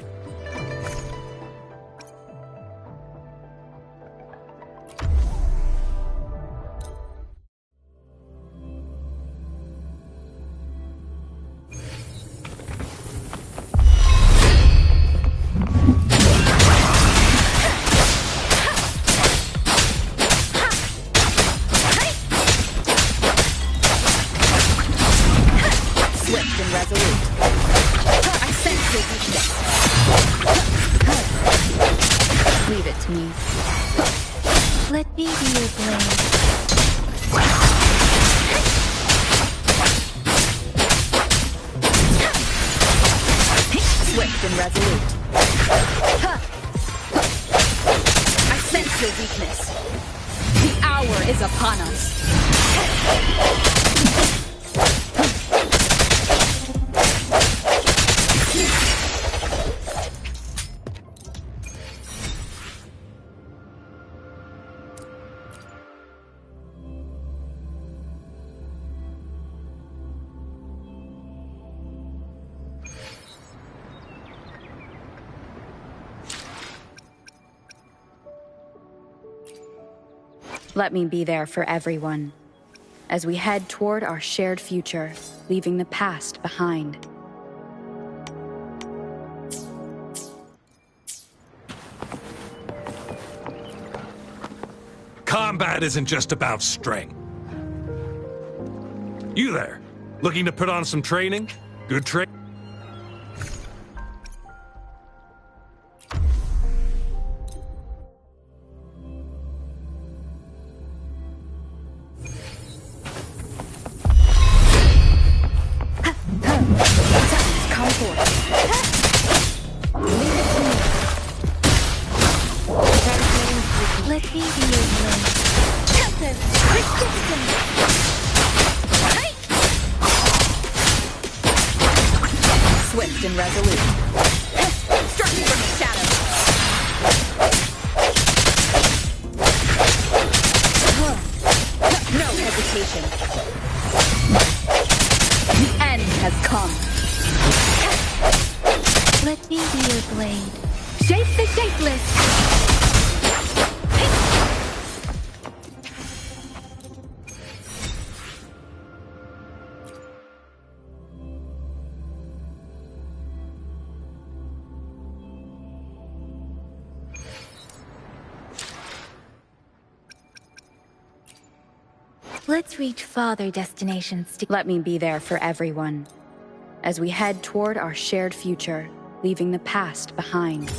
[SPEAKER 4] Leave it to me.
[SPEAKER 2] Let me be your blade.
[SPEAKER 4] Swift and resolute. I sense your weakness. The hour is upon us. Let me be there for everyone, as we head toward our shared future, leaving the past behind.
[SPEAKER 16] Combat isn't just about strength. You there, looking to put on some training? Good training?
[SPEAKER 2] Let me be your blade.
[SPEAKER 4] Swift and resolute. Struck me from the shadows. No hesitation. The end has come.
[SPEAKER 2] Let me be your blade.
[SPEAKER 4] Shape the shapeless!
[SPEAKER 2] Let's reach farther destinations together.
[SPEAKER 4] Let me be there for everyone, as we head toward our shared future, leaving the past behind.